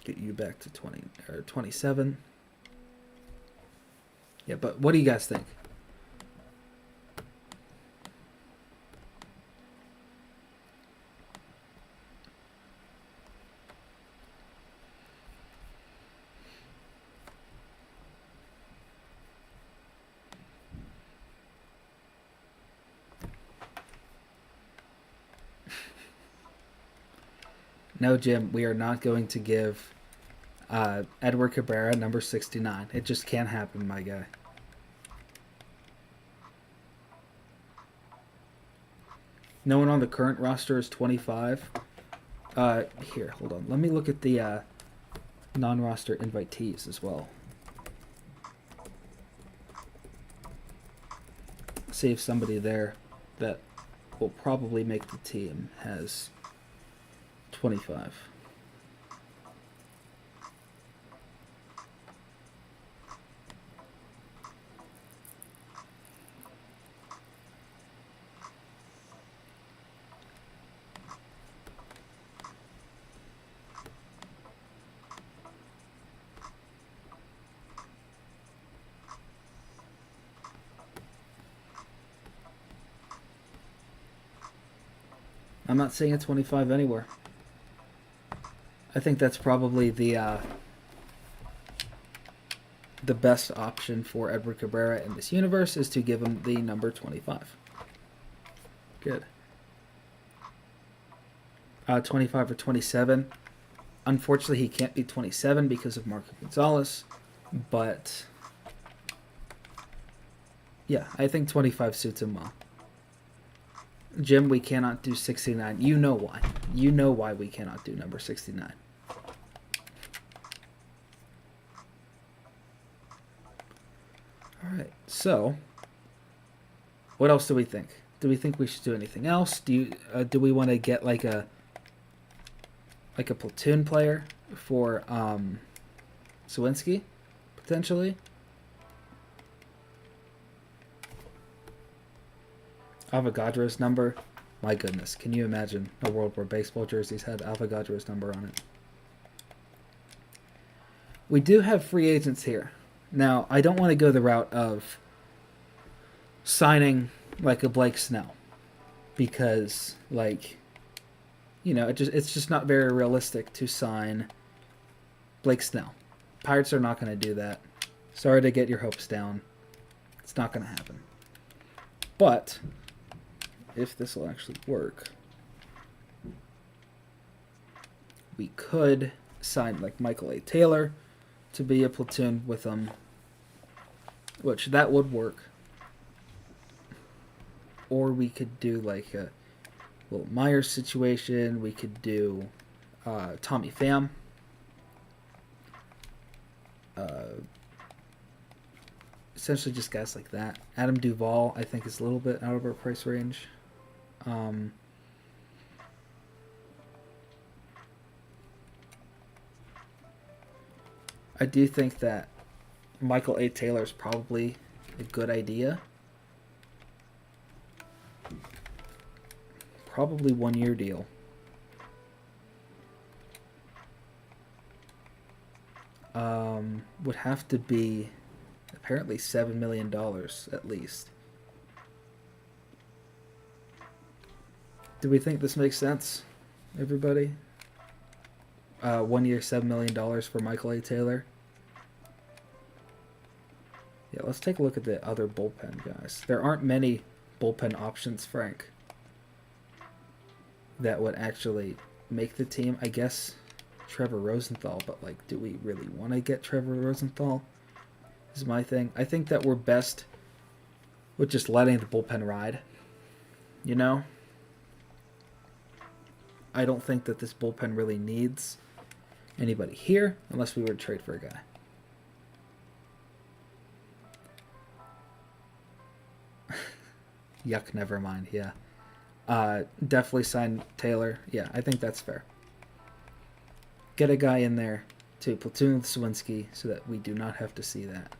Get you back to 20 or 27. Yeah, but what do you guys think? No, Jim, we are not going to give Edward Cabrera number 69. It just can't happen, my guy. No one on the current roster is 25. Here, hold on. Let me look at the non-roster invitees as well. See if somebody there that will probably make the team has 25. I'm not seeing a 25 anywhere. I think that's probably the best option for Edward Cabrera in this universe is to give him the number 25. Good. 25 or 27. Unfortunately, he can't be 27 because of Marco Gonzalez, but yeah, I think 25 suits him well. Jim, we cannot do 69. You know why. You know why we cannot do number 69. All right, so what else do we think? Do we think we should do anything else? Do we want to get like a platoon player for Sawinski, potentially? Avogadro's number. My goodness, can you imagine a world where baseball jerseys had Avogadro's number on it? We do have free agents here. Now, I don't want to go the route of signing like a Blake Snell because, like, you know, it's just not very realistic to sign Blake Snell. Pirates are not going to do that. Sorry to get your hopes down. It's not going to happen. But if this will actually work, we could sign like Michael A. Taylor to be a platoon with him, which that would work. Or we could do like a Will Myers situation. We could do Tommy Pham. Essentially just guys like that. Adam Duvall, I think, is a little bit out of our price range. I do think that Michael A. Taylor is probably a good idea. Probably 1 year deal. Would have to be apparently $7 million at least. Do we think this makes sense, everybody? 1 year, $7 million for Michael A. Taylor. Yeah, let's take a look at the other bullpen guys. There aren't many bullpen options, Frank, that would actually make the team. I guess Trevor Rosenthal, but like, do we really want to get Trevor Rosenthal? Is my thing. I think that we're best with just letting the bullpen ride. You know? I don't think that this bullpen really needs anybody here unless we were to trade for a guy. Yuck, never mind. Yeah. Definitely sign Taylor. Yeah, I think that's fair. Get a guy in there to platoon with Swinsky so that we do not have to see that.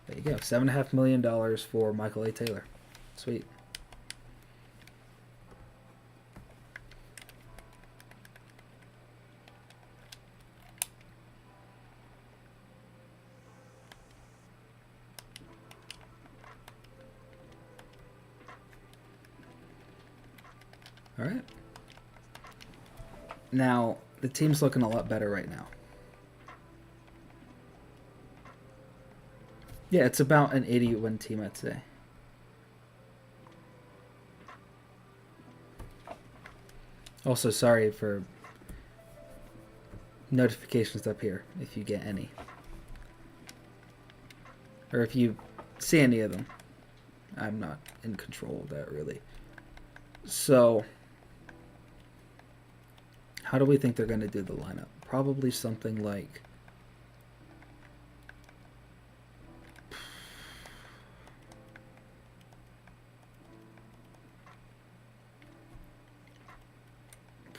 There you go. $7.5 million for Michael A. Taylor. Sweet. All right. Now, the team's looking a lot better right now. Yeah, it's about an 80-win team, I'd say. Also, sorry for notifications up here, if you get any. Or if you see any of them. I'm not in control of that, really. So, how do we think they're going to do the lineup? Probably something like...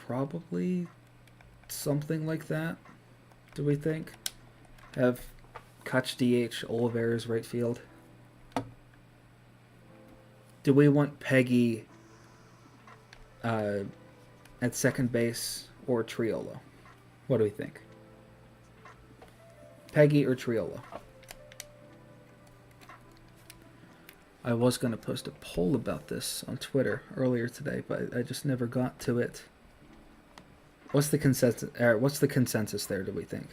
Probably something like that, do we think? Have Kutch DH, Olivares right field. Do we want Peggy at second base or Triolo? What do we think? Peggy or Triolo? I was going to post a poll about this on Twitter earlier today, but I just never got to it. What's the consensus? What's the consensus there, do we think?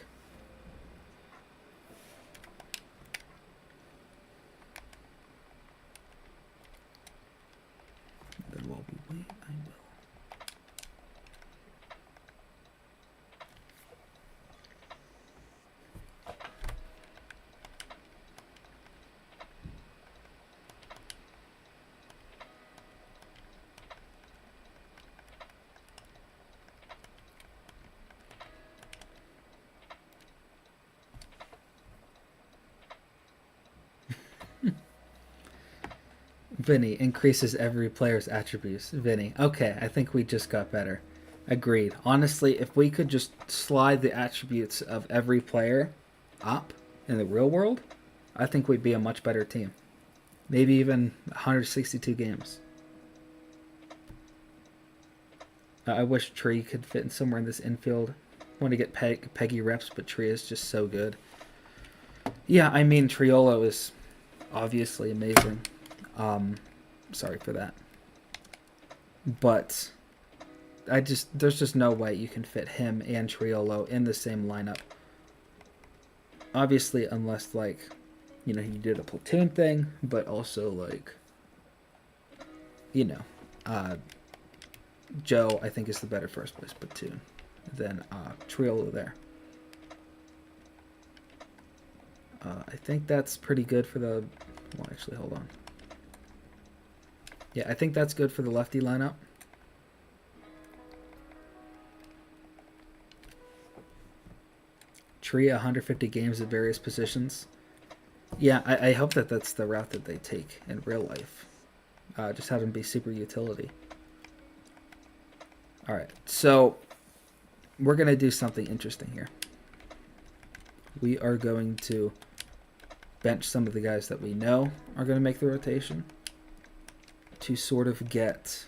Then while we wait, I will. Vinny increases every player's attributes. Vinny. Okay, I think we just got better. Agreed. Honestly, if we could just slide the attributes of every player up in the real world, I think we'd be a much better team. Maybe even 162 games. I wish Tree could fit in somewhere in this infield. I want to get Peggy reps, but Tree is just so good. Yeah, I mean, Triolo is obviously amazing. Sorry for that. But there's just no way you can fit him and Triolo in the same lineup. Obviously, unless, like, you know, you did a platoon thing, but also, like, you know, Joe, I think, is the better first place platoon than Triolo there. I think that's pretty good for the... Well, actually, hold on. Yeah, I think that's good for the lefty lineup. Tree, 150 games at various positions. Yeah, I hope that that's the route that they take in real life. Just have him be super utility. Alright, so we're going to do something interesting here. We are going to bench some of the guys that we know are going to make the rotation to sort of get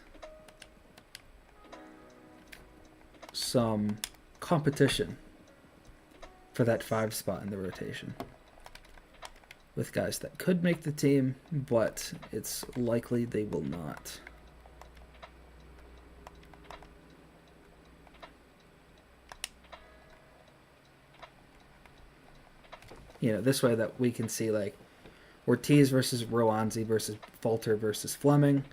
some competition for that 5 spot in the rotation with guys that could make the team, but it's likely they will not. You know, this way that we can see, like, Ortiz versus Roanzi versus Falter versus Fleming.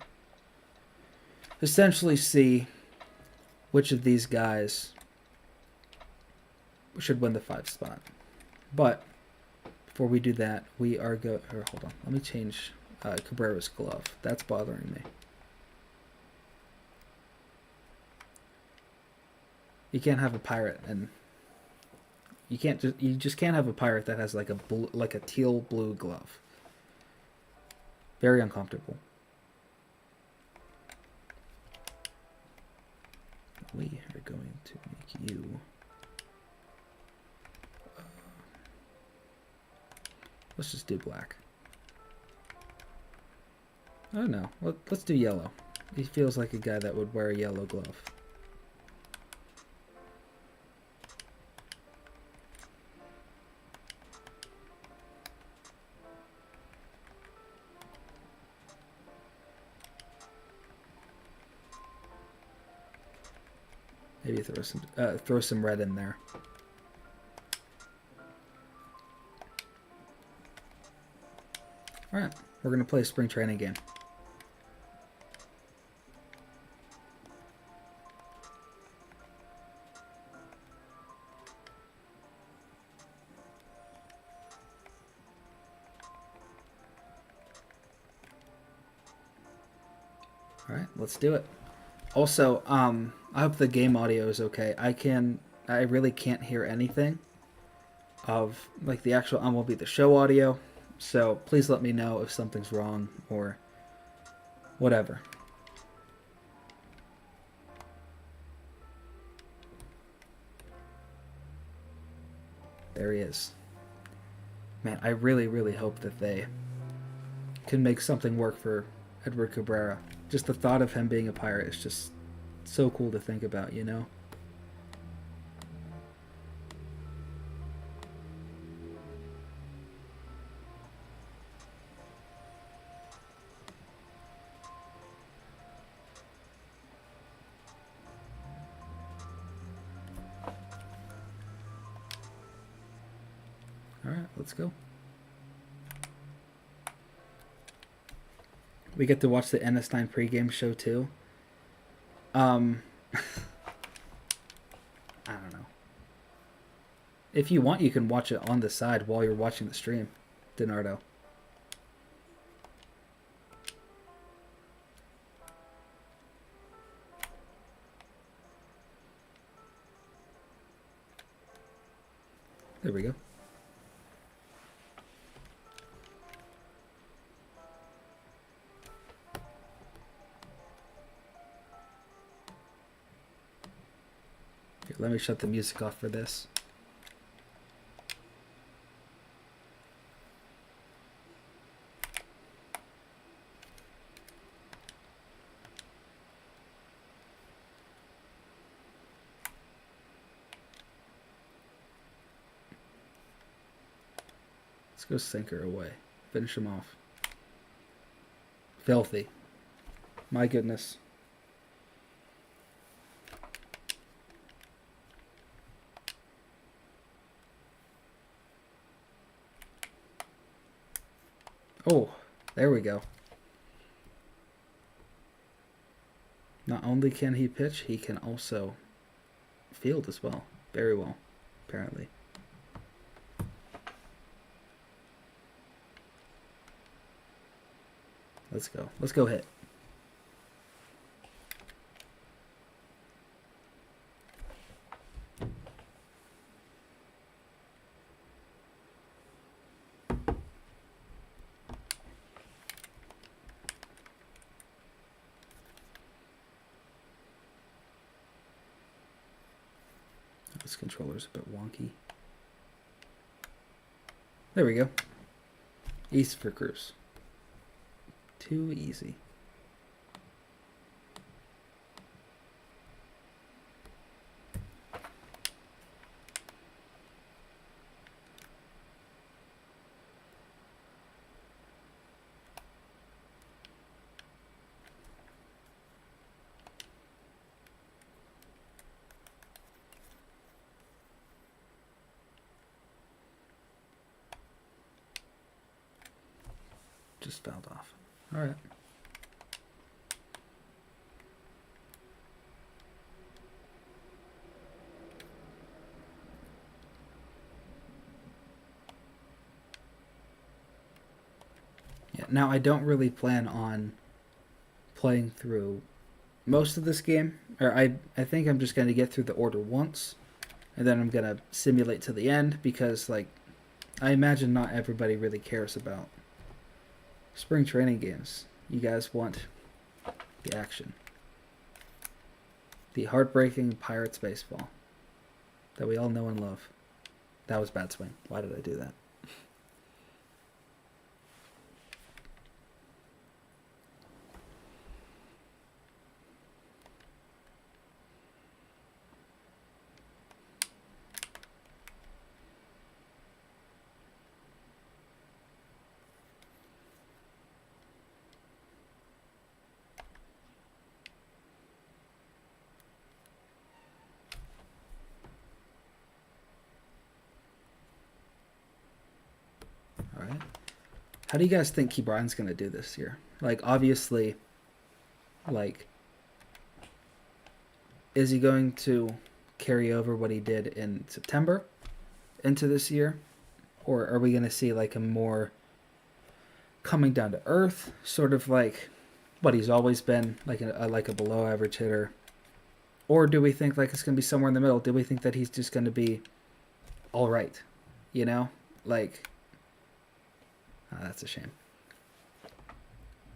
Essentially see which of these guys should win the 5 spot. But before we do that, we are hold on. Let me change Cabrera's glove. That's bothering me. You can't have a pirate and you just can't have a pirate that has like a teal blue glove. Very uncomfortable. We are going to make you let's just do black. Oh no, let's do yellow. He feels like a guy that would wear a yellow glove. Maybe throw some red in there. All right, we're gonna play a spring training game. All right, let's do it. Also, I hope the game audio is okay. I really can't hear anything of like the actual MLB The Show audio. So please let me know if something's wrong or whatever. There he is. Man, I really, really hope that they can make something work for Edward Cabrera. Just the thought of him being a Pirate is just so cool to think about, you know? Alright, let's go. We get to watch the NS9 pregame show too. I don't know. If you want, you can watch it on the side while you're watching the stream, Donardo. There we go. Here, let me shut the music off for this. Let's go sinker away. Finish him off. Filthy. My goodness. Oh, there we go. Not only can he pitch, he can also field as well. Very well, apparently. Let's go. Let's go hit. This controller's a bit wonky. There we go. East for Cruz. Too easy. Just fouled off. All right. Yeah, now I don't really plan on playing through most of this game. Or I think I'm just going to get through the order once. And then I'm going to simulate to the end because, like, I imagine not everybody really cares about spring training games. You guys want the action. The heartbreaking Pirates baseball that we all know and love. That was bad swing. Why did I do that? How do you guys think Ke'Brien's going to do this year? Like, obviously, like, is he going to carry over what he did in September into this year? Or are we going to see, like, a more coming down to earth, sort of like what he's always been, like a below-average hitter? Or do we think, like, it's going to be somewhere in the middle? Do we think that he's just going to be all right? You know? Like... Oh, that's a shame.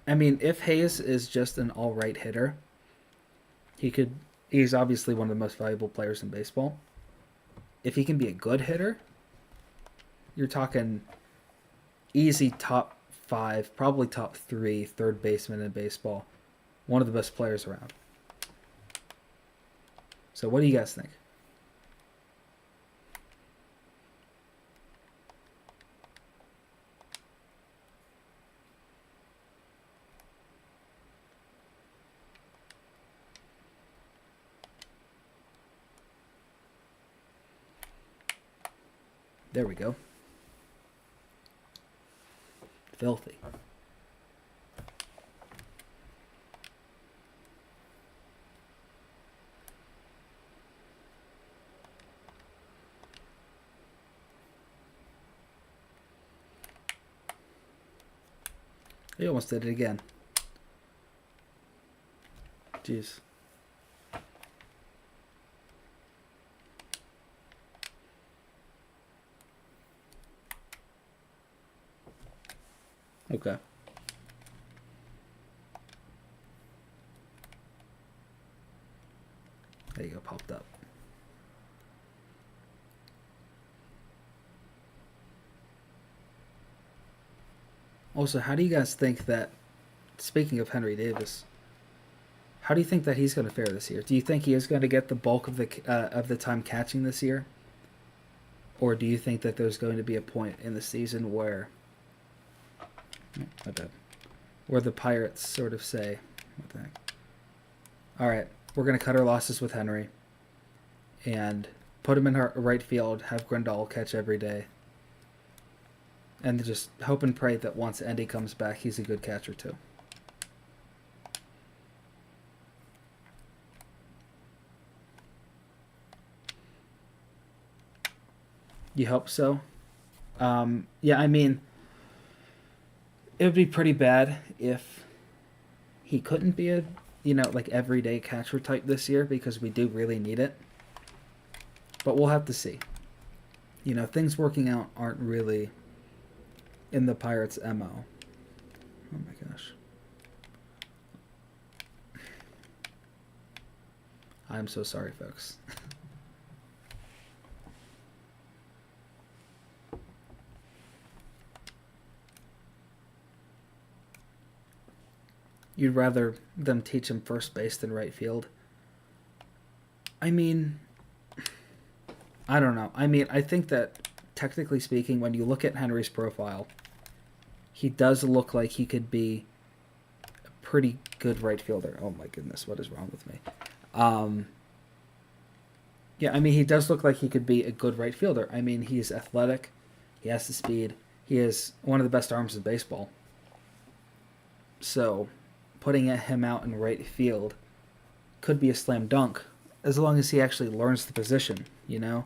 I mean, if Hayes is just an all-right hitter, he's obviously one of the most valuable players in baseball. If he can be a good hitter, you're talking easy top 5, probably top 3 third baseman in baseball. One of the best players around. So what do you guys think? There we go. Filthy. He almost did it again. Jeez. Okay. There you go, popped up. Also, how do you guys think that, speaking of Henry Davis, how do you think that he's going to fare this year? Do you think he is going to get the bulk of the time catching this year? Or do you think that there's going to be a point in the season where, my bad, where the Pirates sort of say, what the heck? All right, we're going to cut our losses with Henry and put him in right field, have Grandal catch every day, and just hope and pray that once Andy comes back, he's a good catcher too. You hope so? Yeah, I mean, it would be pretty bad if he couldn't be a, like everyday catcher type this year, because we do really need it. But we'll have to see. Things working out aren't really in the Pirates' MO. Oh my gosh. I'm so sorry, folks. You'd rather them teach him first base than right field? I mean, I don't know. I mean, I think that, technically speaking, when you look at Henry's profile, he does look like he could be a pretty good right fielder. Oh my goodness, what is wrong with me? Yeah, I mean, he does look like he could be a good right fielder. I mean, he's athletic. He has the speed. He has one of the best arms in baseball. So, putting him out in right field could be a slam dunk, as long as he actually learns the position, Oh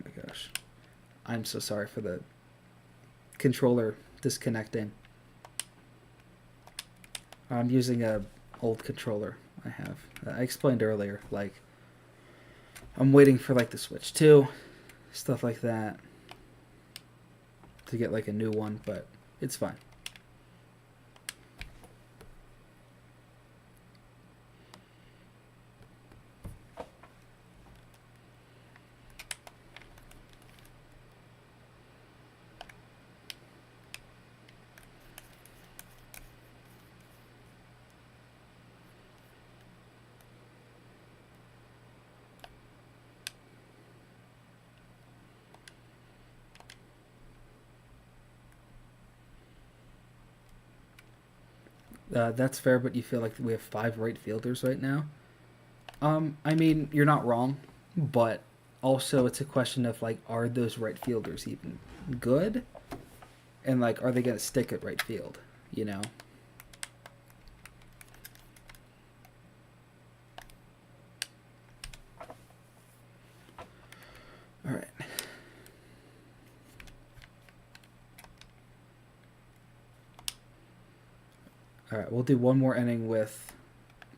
my gosh. I'm so sorry for the controller disconnecting. I'm using a old controller I have. I explained earlier, like, I'm waiting for, like, the Switch 2, stuff like that, to get, like, a new one, but it's fine. That's fair, but you feel like we have 5 right fielders right now? I mean, you're not wrong, but also it's a question of, like, are those right fielders even good? And, like, are they going to stick at right field, All right. All right, we'll do one more inning with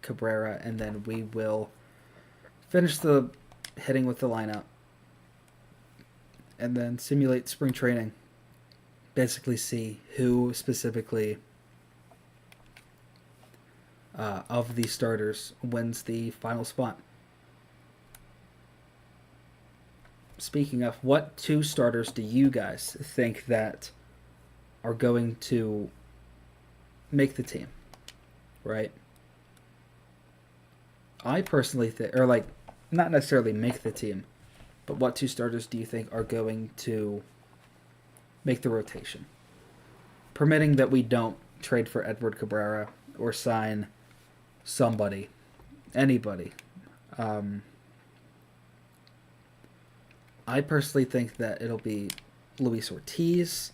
Cabrera, and then we will finish the hitting with the lineup, and then simulate spring training. Basically see who specifically of the starters wins the final spot. Speaking of, what 2 starters do you guys think that are going to make the team, right? I personally think, or, like, not necessarily make the team, but what 2 starters do you think are going to make the rotation? Permitting that we don't trade for Edward Cabrera or sign somebody, anybody. I personally think that it'll be Luis Ortiz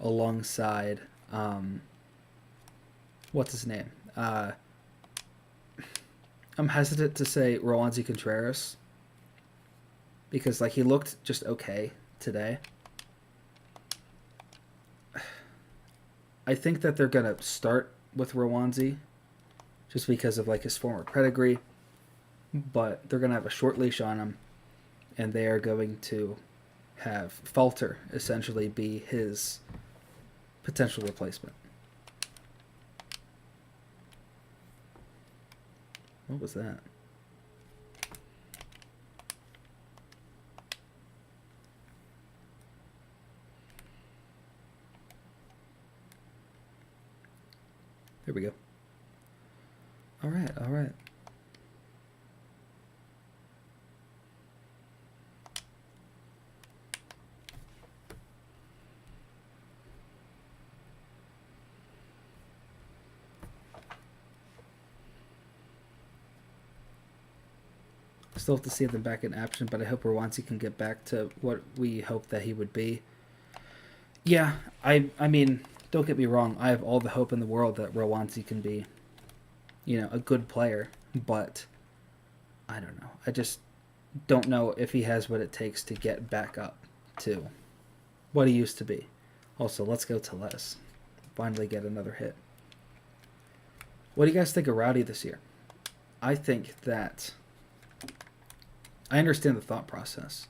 alongside, what's his name? I'm hesitant to say Roansy Contreras, because, like, he looked just okay today. I think that they're going to start with Roansy just because of, like, his former pedigree, but they're going to have a short leash on him, and they are going to have Falter essentially be his potential replacement. What was that? There we go. All right, all right. Still have to see them back in action, but I hope Rwanzi can get back to what we hope that he would be. Yeah, I mean, don't get me wrong. I have all the hope in the world that Rwanzi can be, a good player. But I don't know. I just don't know if he has what it takes to get back up to what he used to be. Also, let's go to Les. Finally get another hit. What do you guys think of Rowdy this year? I think that I understand the thought process.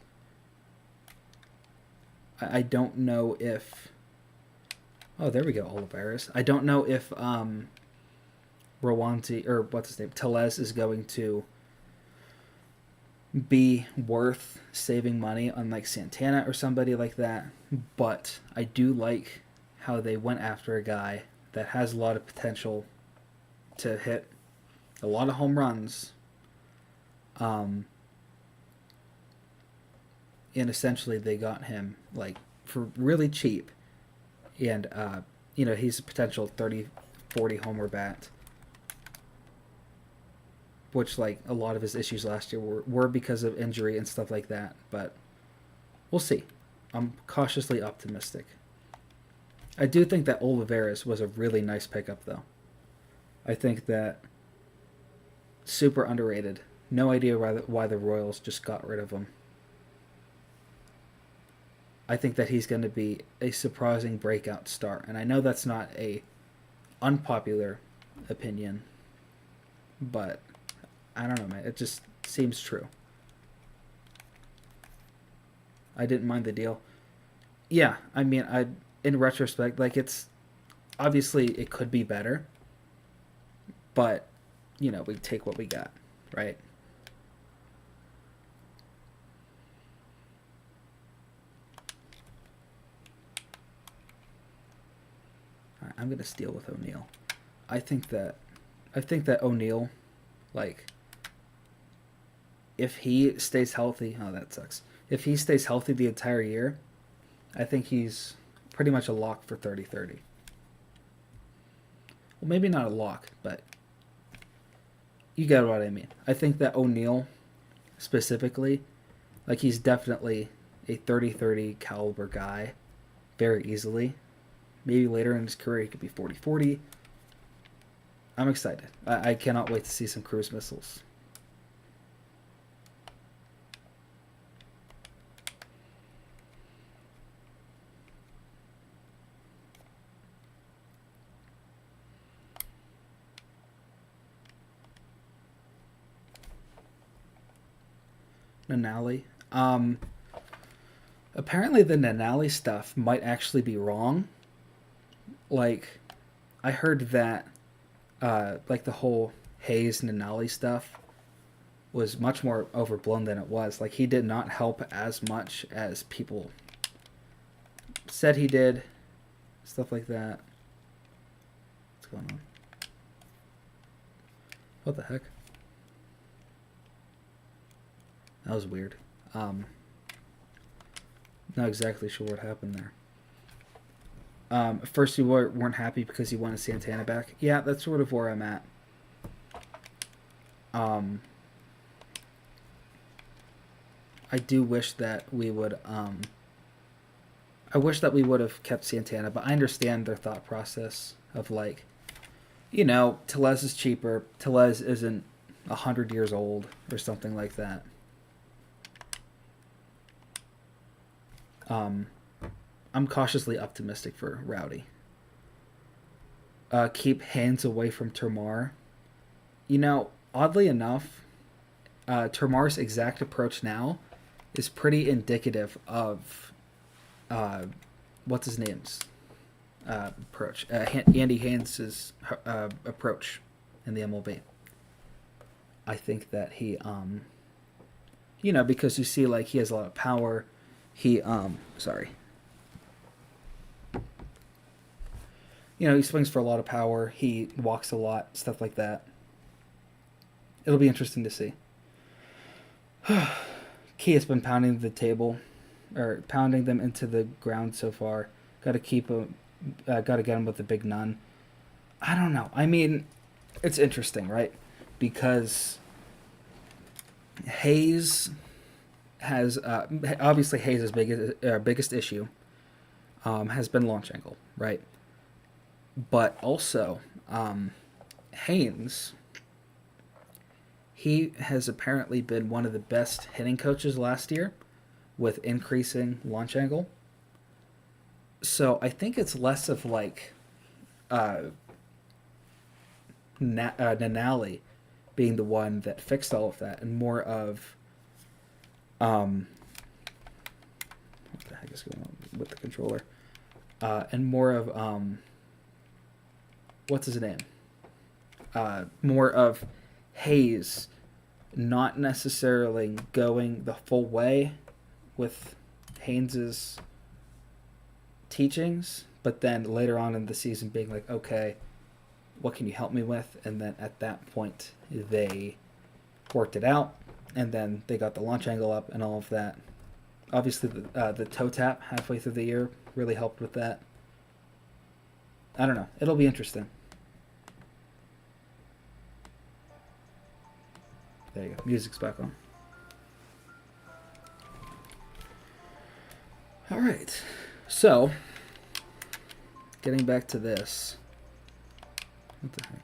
I don't know if... Oh, there we go, Olivares. I don't know if Rwanzi, or what's his name, Tellez is going to be worth saving money on like Santana or somebody like that. But I do like how they went after a guy that has a lot of potential to hit a lot of home runs. And essentially they got him like for really cheap. And, he's a potential 30, 40 homer bat. Which, like, a lot of his issues last year were because of injury and stuff like that. But we'll see. I'm cautiously optimistic. I do think that Olivares was a really nice pickup, though. I think that super underrated. No idea why the Royals just got rid of him. I think that he's going to be a surprising breakout star. And I know that's not a unpopular opinion, but I don't know, man. It just seems true. I didn't mind the deal. Yeah, I mean, in retrospect, like, it's obviously it could be better, but we take what we got, right? I'm gonna steal with O'Neal. I think that O'Neal, like, if he stays healthy, oh, that sucks. If he stays healthy the entire year, I think he's pretty much a lock for 30-30. Well, maybe not a lock, but you get what I mean. I think that O'Neal, specifically, like, he's definitely a 30-30 caliber guy very easily. Maybe later in his career he could be 40-40. I'm excited. I cannot wait to see some cruise missiles. Nanali. Apparently the Nanali stuff might actually be wrong. Like, I heard that, like, the whole Hayes Nanali stuff was much more overblown than it was. Like, he did not help as much as people said he did. Stuff like that. What's going on? What the heck? That was weird. Not exactly sure what happened there. First you weren't happy because you wanted Santana back. Yeah, that's sort of where I'm at. I do wish that we would I wish that we would have kept Santana, but I understand their thought process of, like, Tellez is cheaper. Tellez isn't 100 years old or something like that. I'm cautiously optimistic for Rowdy. Keep hands away from Termar. Oddly enough, Termar's exact approach now is pretty indicative of what's his name's approach. Andy Haynes' approach in the MLB. I think that he, because you see, like, he has a lot of power. He, You know, he swings for a lot of power. He walks a lot, stuff like that. It'll be interesting to see. Key has been pounding the table, or pounding them into the ground so far. Got to keep him. Got to get him with the big nun. I don't know. I mean, it's interesting, right? Because Hayes has obviously Hayes' biggest issue has been launch angle, right? But also Haynes, he has apparently been one of the best hitting coaches last year with increasing launch angle. So I think it's less of like Nanali being the one that fixed all of that, and more of what the heck is going on with the controller, and more of what's his name, more of Hayes not necessarily going the full way with Haynes's teachings, but then later on in the season being like, okay, what can you help me with? And then at that point they worked it out, and then they got the launch angle up and all of that. Obviously the toe tap halfway through the year really helped with that. I don't know, it'll be interesting. There you go, music's back on. All right, so getting back to this. What the heck?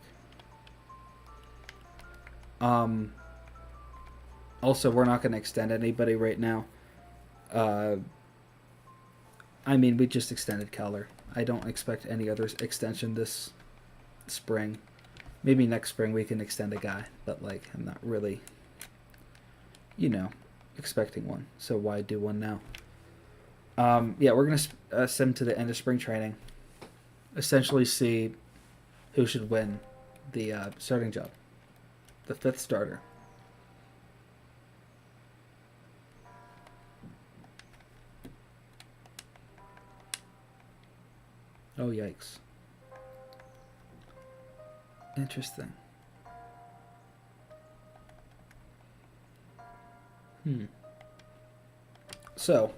Also, we're not going to extend anybody right now. I mean, we just extended Keller. I don't expect any other extension this spring. Maybe next spring we can extend a guy, but like I'm not really, expecting one. So why do one now? Yeah, we're gonna send him to the end of spring training. Essentially, see who should win the starting job, the 5th starter. Oh, yikes. Interesting. So,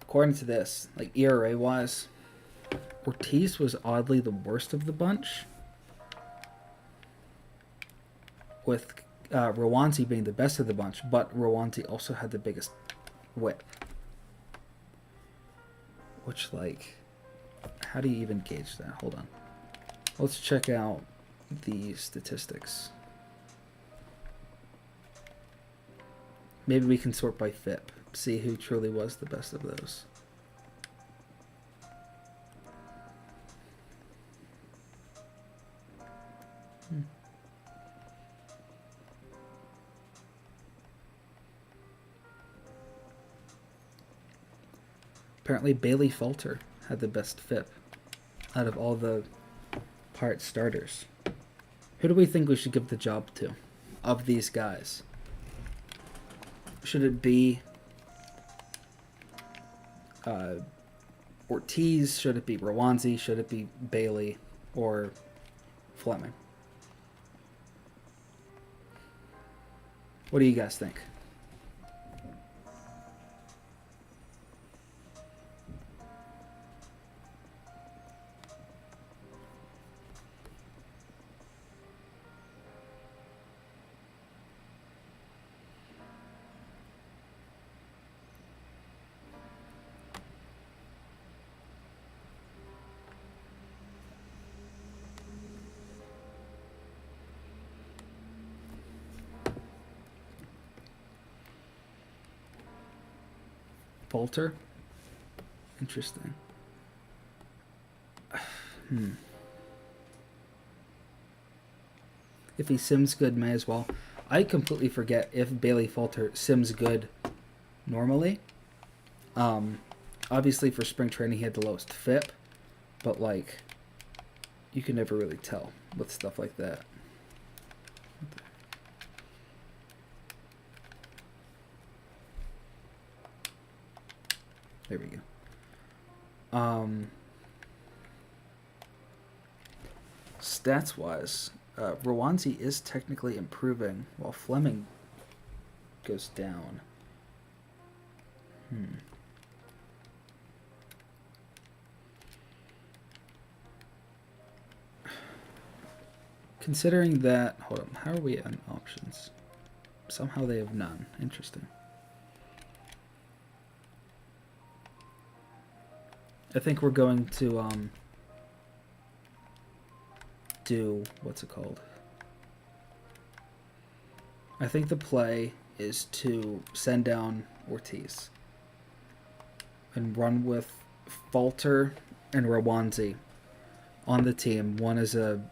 according to this, like ERA wise, Ortiz was oddly the worst of the bunch, with Rowanzi being the best of the bunch, but Rowanzi also had the biggest whip. Which, like, how do you even gauge that? Hold on. Let's check out the statistics. Maybe we can sort by FIP, see who truly was the best of those. Apparently Bailey Falter had the best FIP out of all the Pirates starters. Who do we think we should give the job to of these guys? Should it be Ortiz? Should it be Rowanzi? Should it be Bailey or Fleming? What do you guys think? Falter? Interesting. If he sims good, may as well. I completely forget if Bailey Falter sims good normally. Obviously for spring training he had the lowest FIP, but like you can never really tell with stuff like that. There we go. stats-wise, Rwanzi is technically improving while Fleming goes down. Considering that, hold on, how are we on options? Somehow they have none. Interesting. I think we're going to do, what's it called? I think the play is to send down Ortiz and run with Falter and Rwanzi on the team. One is a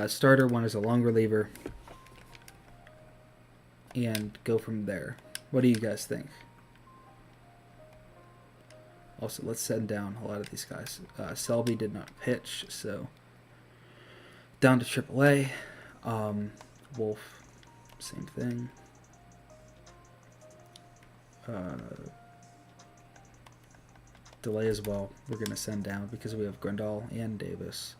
starter, one is a long reliever, and go from there. What do you guys think? Also, let's send down a lot of these guys. Selby did not pitch, so down to AAA. Wolf, same thing. Delay as well. We're going to send down because we have Grandal and Davis.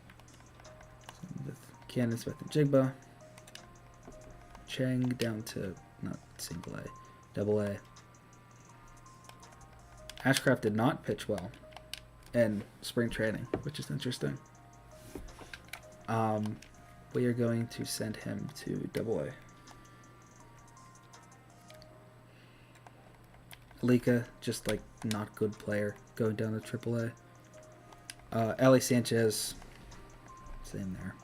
With Cannon, Smith, and Jigba. Chang down to not single A, double A. Ashcraft did not pitch well in spring training, which is interesting. We are going to send him to double A. Alika, just like not good player, going down to triple A. Ali Sanchez, same there.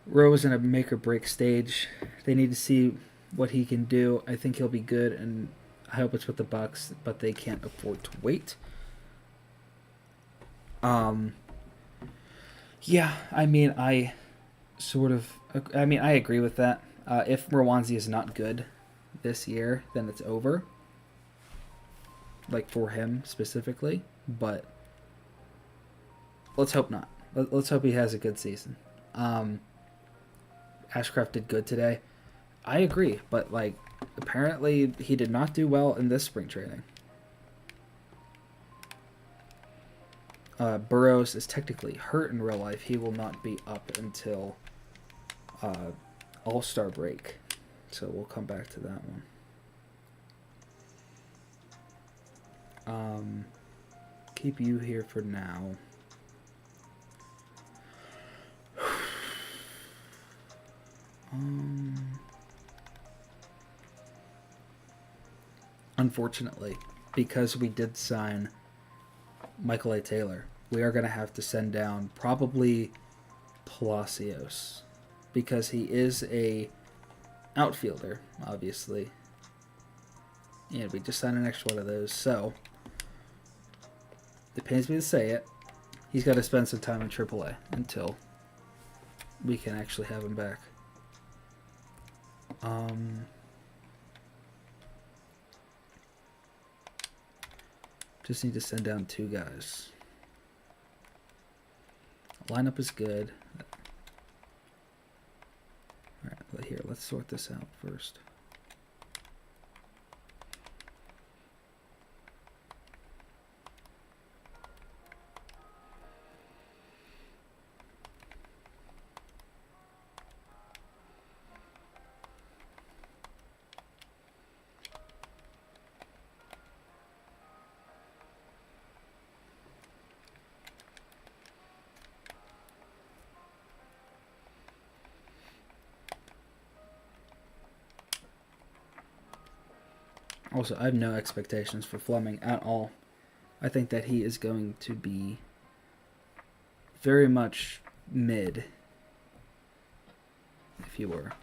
Rowe is in a make or break stage. They need to see what he can do. I think he'll be good, and I hope it's with the Bucks, but they can't afford to wait. Yeah, I mean, I agree with that. If Rwanzi is not good this year, then it's over. Like, for him specifically. But let's hope not. Let's hope he has a good season. Ashcraft did good today. I agree, but, like, apparently he did not do well in this spring training. Burrows is technically hurt in real life. He will not be up until All-Star break. So we'll come back to that one. Keep you here for now. Unfortunately, because we did sign Michael A. Taylor, we are going to have to send down probably Palacios, because he is a outfielder, obviously. And we just signed an extra one of those, so it pains me to say it. He's got to spend some time in AAA until we can actually have him back. Just need to send down 2 guys. Lineup is good. Alright, here, let's sort this out first. Also, I have no expectations for Fleming at all. I think that he is going to be very much mid, if you were.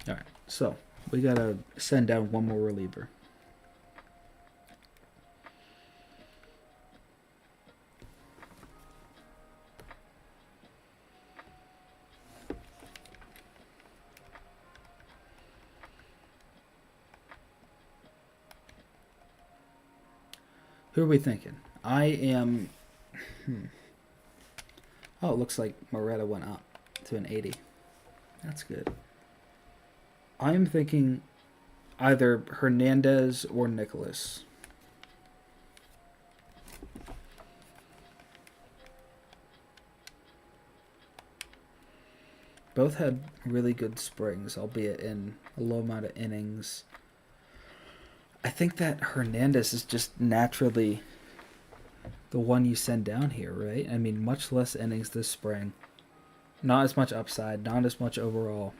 Alright, so we gotta send down one more reliever. Who are we thinking? I Oh, it looks like Moretta went up to an 80. That's good. I'm thinking either Hernandez or Nicholas. Both had really good springs, albeit in a low amount of innings. I think that Hernandez is just naturally the one you send down here, right? I mean, much less innings this spring. Not as much upside, not as much overall.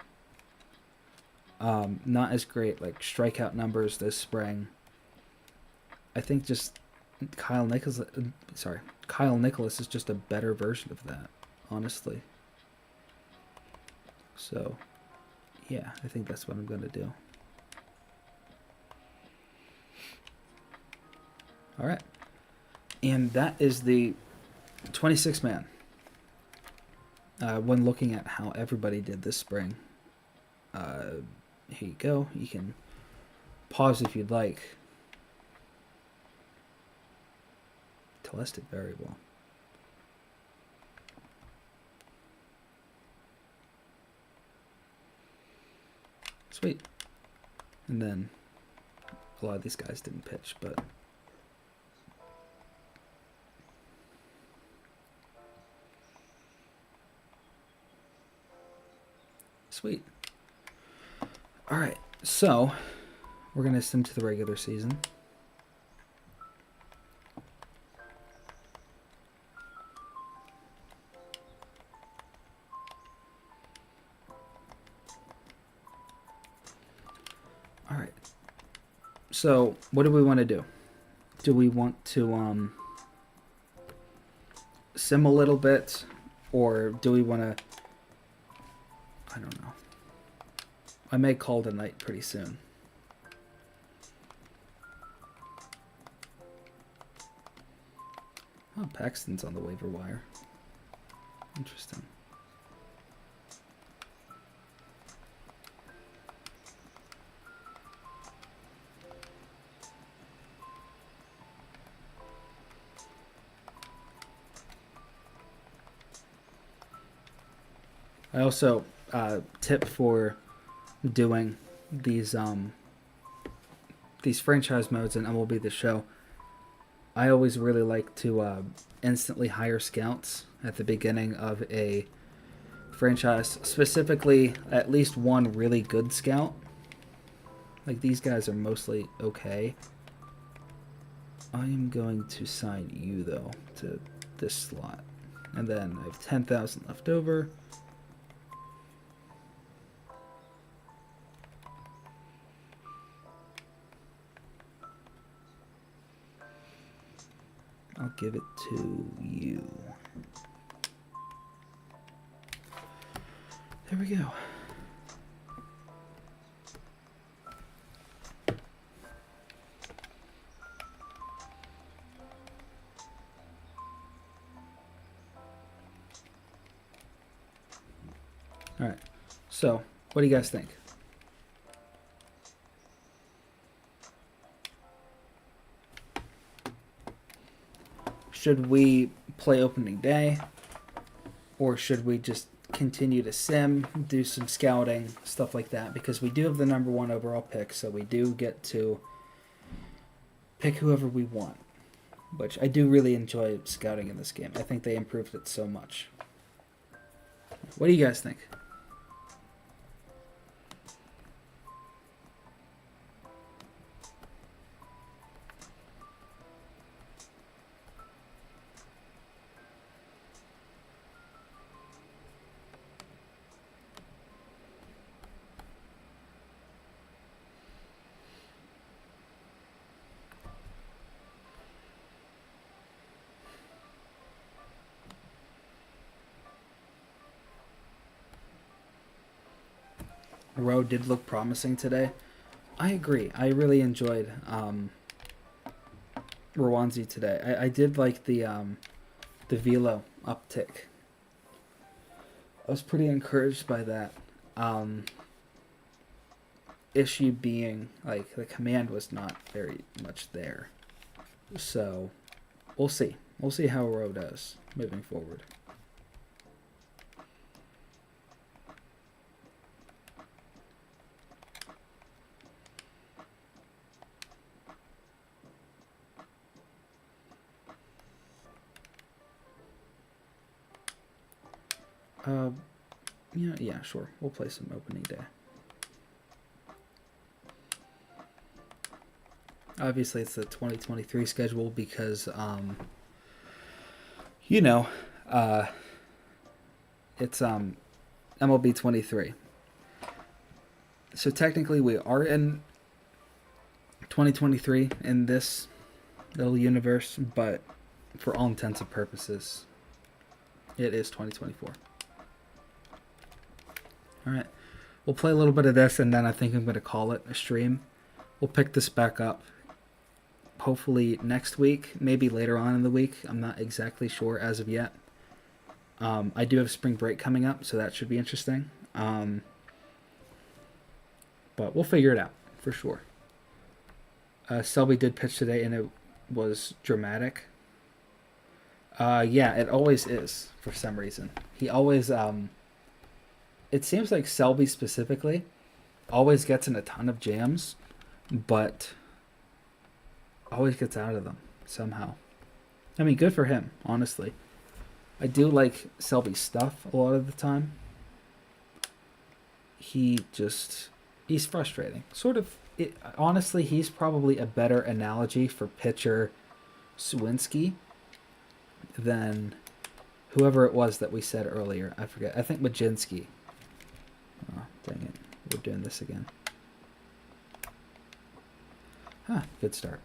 Not as great, like, strikeout numbers this spring. I think just Kyle Nicholas is just a better version of that, honestly. So, yeah, I think that's what I'm going to do. All right. And that is the 26-man. When looking at how everybody did this spring. Here you go. You can pause if you'd like. Telestic variable. Sweet. And then a lot of these guys didn't pitch, but sweet. All right, so we're gonna sim to the regular season. All right. So what do we want to do? Do we want to sim a little bit, or do we want to? I don't know. I may call the night pretty soon. Oh, Paxton's on the waiver wire. Interesting. I also tip for doing these franchise modes in MLB The Show. I always really like to instantly hire scouts at the beginning of a franchise, specifically at least one really good scout. Like, these guys are mostly okay. I am going to sign you, though, to this slot. And then I have 10,000 left over. I'll give it to you. There we go. All right. So, what do you guys think? Should we play opening day, or should we just continue to sim, do some scouting, stuff like that? Because we do have the number 1 overall pick, so we do get to pick whoever we want, which I do really enjoy scouting in this game. I think they improved it so much. What do you guys think? Rowe did look promising today. I agree. I really enjoyed Rwanzi today. I did like the velo uptick. I was pretty encouraged by that. Issue being, like, the command was not very much there. So we'll see. We'll see how Rowe does moving forward. Uh, yeah, sure. We'll play some opening day. Obviously, it's the 2023 schedule because, you know, it's MLB 23. So technically, we are in 2023 in this little universe, but for all intents and purposes, it is 2024. All right, we'll play a little bit of this, and then I think I'm going to call it a stream. We'll pick this back up hopefully next week, maybe later on in the week. I'm not exactly sure as of yet. I do have spring break coming up, so that should be interesting. But we'll figure it out for sure. Selby did pitch today, and it was dramatic. Yeah, it always is for some reason. He always, it seems like Selby specifically always gets in a ton of jams, but always gets out of them somehow. I mean, good for him, honestly. I do like Selby's stuff a lot of the time. He's frustrating. Sort of, honestly, he's probably a better analogy for pitcher Swinsky than whoever it was that we said earlier. I forget. I think Majinski. Oh, dang it. We're doing this again. Good start.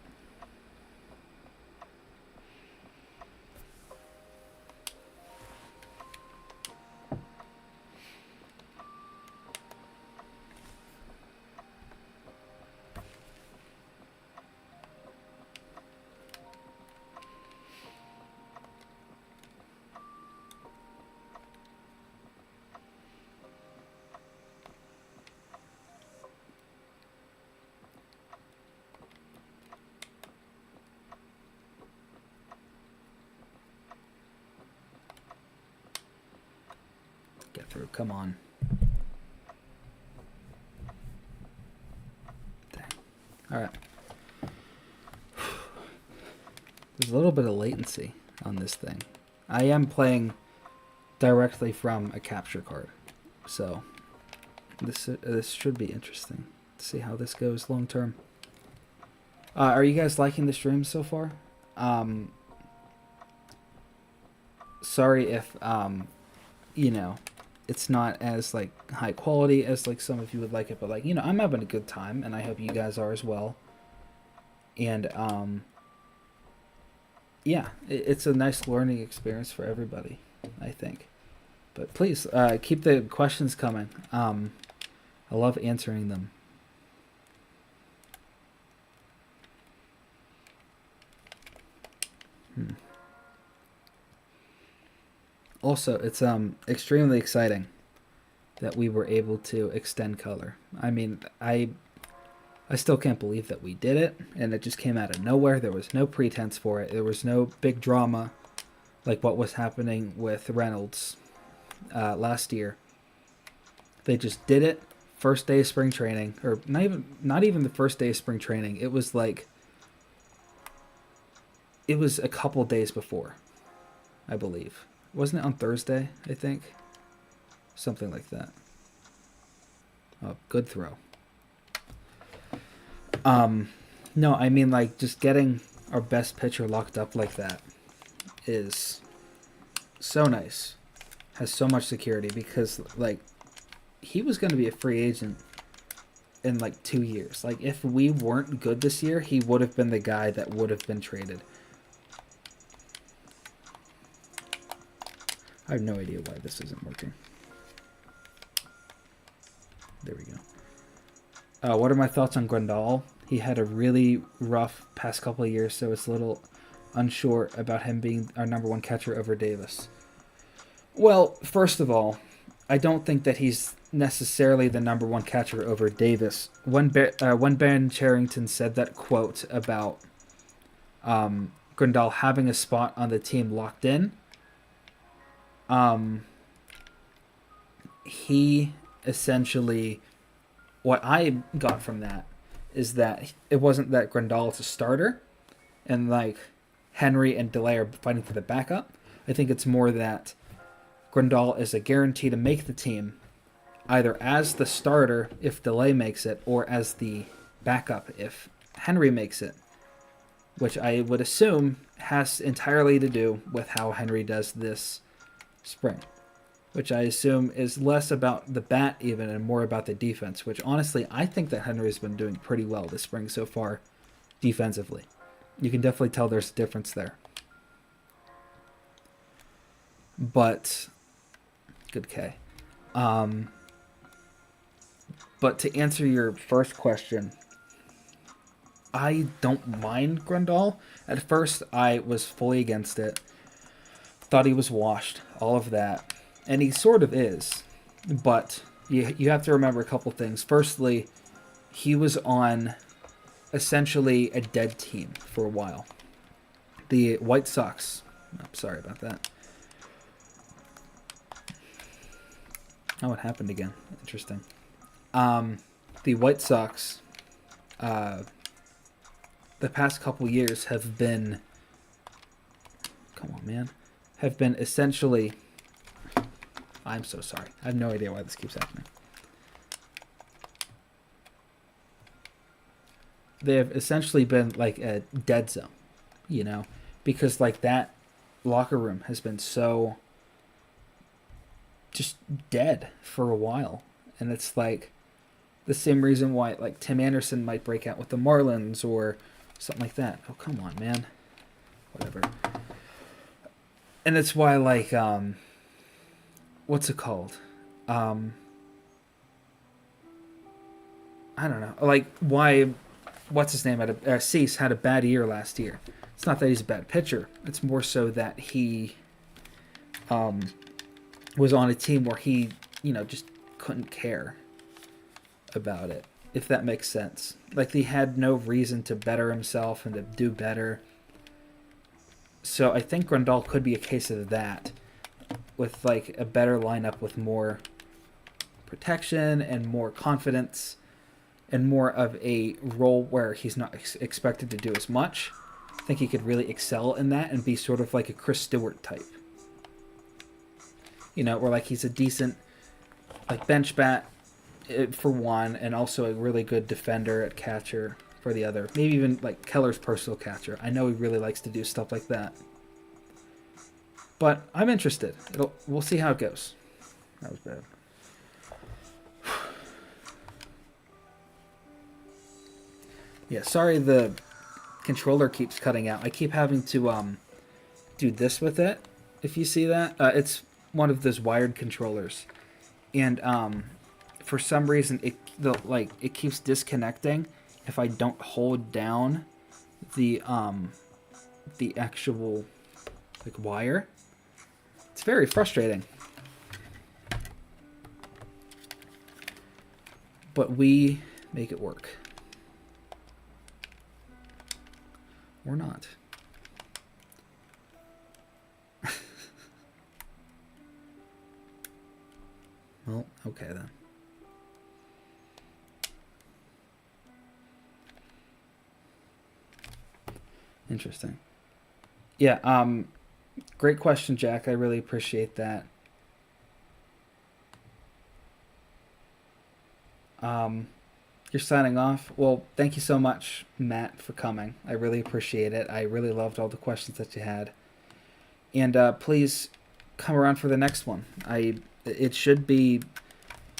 Get through. Come on. Dang. All right. There's a little bit of latency on this thing. I am playing directly from a capture card, so this should be interesting. Let's see how this goes long term. Are you guys liking the stream so far? Sorry if it's not as like high quality as like some of you would like it, but like I'm having a good time, and I hope you guys are as well. And yeah, it's a nice learning experience for everybody, I think. But please keep the questions coming. I love answering them. Also, it's extremely exciting that we were able to extend color. I mean, I still can't believe that we did it, and it just came out of nowhere. There was no pretense for it. There was no big drama like what was happening with Reynolds last year. They just did it first day of spring training, or not even the first day of spring training. It was a couple days before, I believe. Wasn't it on Thursday, I think? Something like that. Oh, good throw. No, I mean, like, just getting our best pitcher locked up like that is so nice. Has so much security because, like, he was going to be a free agent in, like, 2 years. Like, if we weren't good this year, he would have been the guy that would have been traded. I have no idea why this isn't working. There we go. What are my thoughts on Grandal? He had a really rough past couple of years, so it's a little unsure about him being our number one catcher over Davis. Well, first of all, I don't think that he's necessarily the number one catcher over Davis. When Ben Charrington said that quote about Grandal having a spot on the team locked in, he essentially, what I got from that is that it wasn't that Grandal is a starter and like Henry and DeLay are fighting for the backup. I think it's more that Grandal is a guarantee to make the team, either as the starter if DeLay makes it, or as the backup if Henry makes it, which I would assume has entirely to do with how Henry does this spring, which I assume is less about the bat even and more about the defense, which honestly I think that Henry's been doing pretty well this spring so far defensively. You can definitely tell there's a difference there. But good K. But to answer your first question, I don't mind Grandal. At first, I was fully against it. Thought he was washed, all of that. And he sort of is. But you have to remember a couple things. Firstly, he was on essentially a dead team for a while. The White Sox... Oh, sorry about that. Oh, it happened again. Interesting. The White Sox, the past couple years have been, come on, man, have been essentially, I'm so sorry. I have no idea why this keeps happening. They have essentially been like a dead zone, you know, because like that locker room has been so just dead for a while. And it's like the same reason why like Tim Anderson might break out with the Marlins or something like that. Oh, come on, man. Whatever. And it's why like what's it called? I don't know. Like why what's his name Cease had a bad year last year. It's not that he's a bad pitcher. It's more so that he was on a team where he, you know, just couldn't care about it, if that makes sense. Like, he had no reason to better himself and to do better. So I think Grandal could be a case of that, with, like, a better lineup with more protection and more confidence and more of a role where he's not expected to do as much. I think he could really excel in that and be sort of like a Chris Stewart type. You know, where, like, he's a decent, like, bench bat for one, and also a really good defender at catcher for the other. Maybe even like Keller's personal catcher. I know he really likes to do stuff like that. But I'm interested. We'll see how it goes. That was bad. Yeah, sorry the controller keeps cutting out. I keep having to do this with it. If you see that, it's one of those wired controllers, and for some reason it keeps disconnecting if I don't hold down the actual like wire. It's very frustrating. But we make it work. Or not. Well, okay then. Interesting. Yeah, great question, Jack. I really appreciate that. You're signing off. Well, thank you so much, Matt, for coming. I really appreciate it. I really loved all the questions that you had. And please come around for the next one. It should be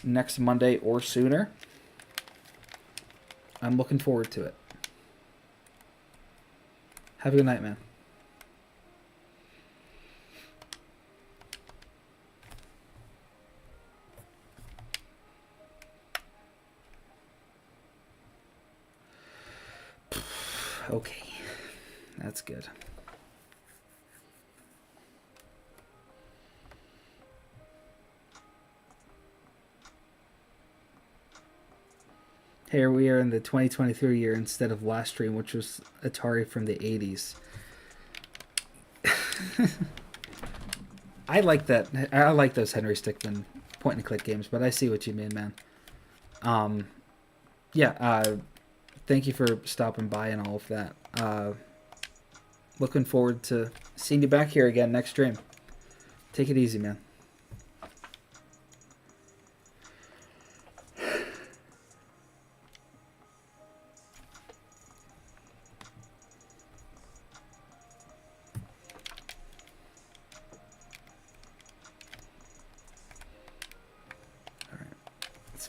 next Monday or sooner. I'm looking forward to it. Have a good night, man. Okay, that's good. Here we are in the 2023 year instead of last stream, which was Atari from the 80s. I like that. I like those Henry Stickmin point and click games, but I see what you mean, man. Yeah, thank you for stopping by and all of that. Looking forward to seeing you back here again next stream. Take it easy, man.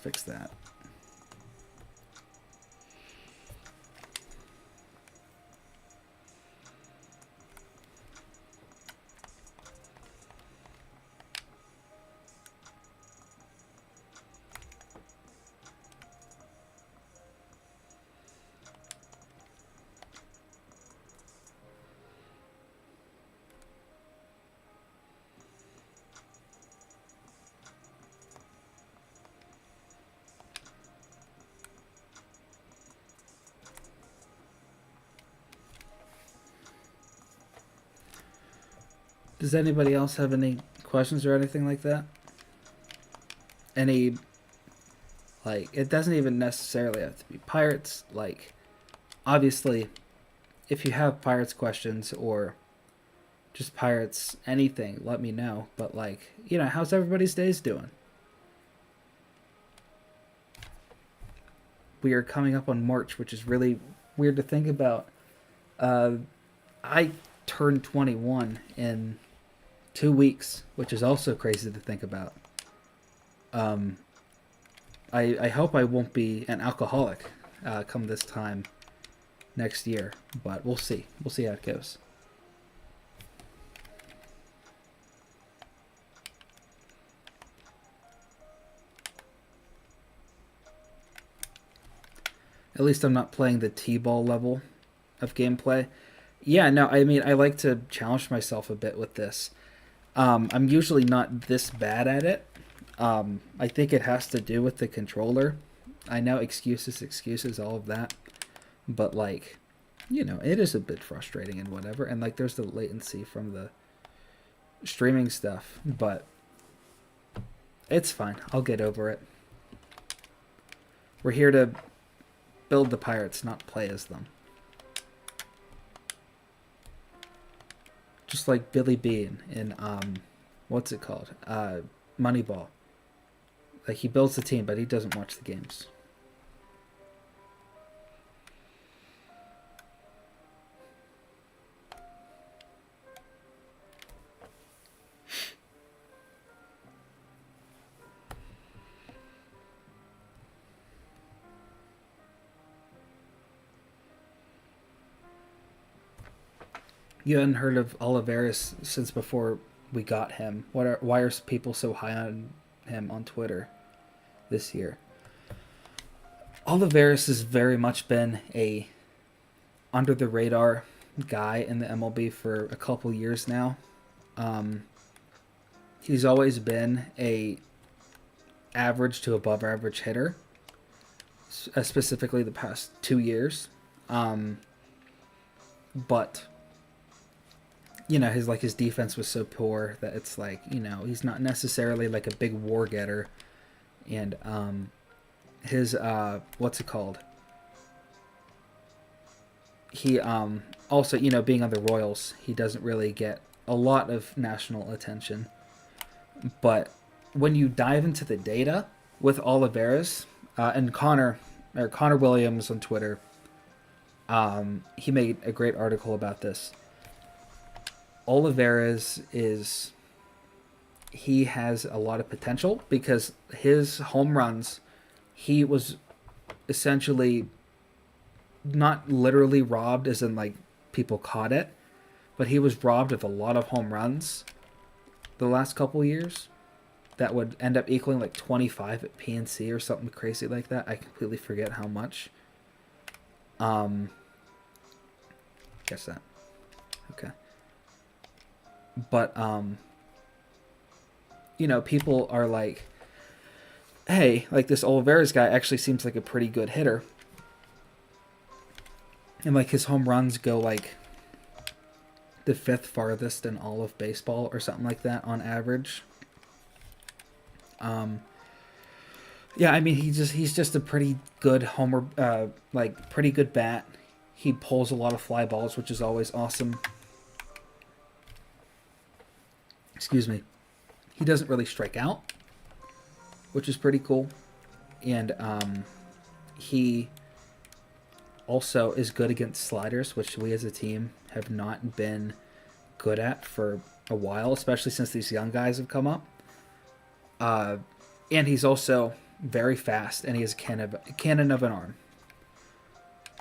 fix that. Does anybody else have any questions or anything like that? Any, like, it doesn't even necessarily have to be Pirates. Like, obviously, if you have Pirates questions or just Pirates anything, let me know. But, like, you know, how's everybody's days doing? We are coming up on March, which is really weird to think about. I turned 21 in 2 weeks, which is also crazy to think about. I hope I won't be an alcoholic come this time next year, but we'll see. We'll see how it goes. At least I'm not playing the T-ball level of gameplay. Yeah, no, I mean, I like to challenge myself a bit with this. I'm usually not this bad at it. I think it has to do with the controller. I know excuses, all of that. But, like, you know, it is a bit frustrating and whatever. And, like, there's the latency from the streaming stuff. But it's fine. I'll get over it. We're here to build the Pirates, not play as them. Just like Billy Bean in, what's it called? Moneyball. Like, he builds the team, but he doesn't watch the games. You hadn't heard of Olivares since before we got him. Why are people so high on him on Twitter this year? Olivares has very much been a under the radar guy in the MLB for a couple years now. He's always been a average to above average hitter, specifically the past 2 years. But you know, his defense was so poor that it's like, you know, he's not necessarily like a big war getter. And his what's it called? He also, you know, being on the Royals, he doesn't really get a lot of national attention. But when you dive into the data with Olivares and Connor Williams on Twitter, he made a great article about this. Olivares he has a lot of potential because his home runs, he was essentially not literally robbed as in like people caught it, but he was robbed of a lot of home runs the last couple years that would end up equaling like 25 at PNC or something crazy like that. I completely forget how much. Guess that. Okay. But, you know, people are like, hey, like this Olivares guy actually seems like a pretty good hitter. And like his home runs go like the 5th farthest in all of baseball or something like that on average. Yeah, I mean, he's just a pretty good homer, like pretty good bat. He pulls a lot of fly balls, which is always awesome. Excuse me. He doesn't really strike out, which is pretty cool. And he also is good against sliders, which we as a team have not been good at for a while, especially since these young guys have come up. And he's also very fast, and he has a cannon of an arm.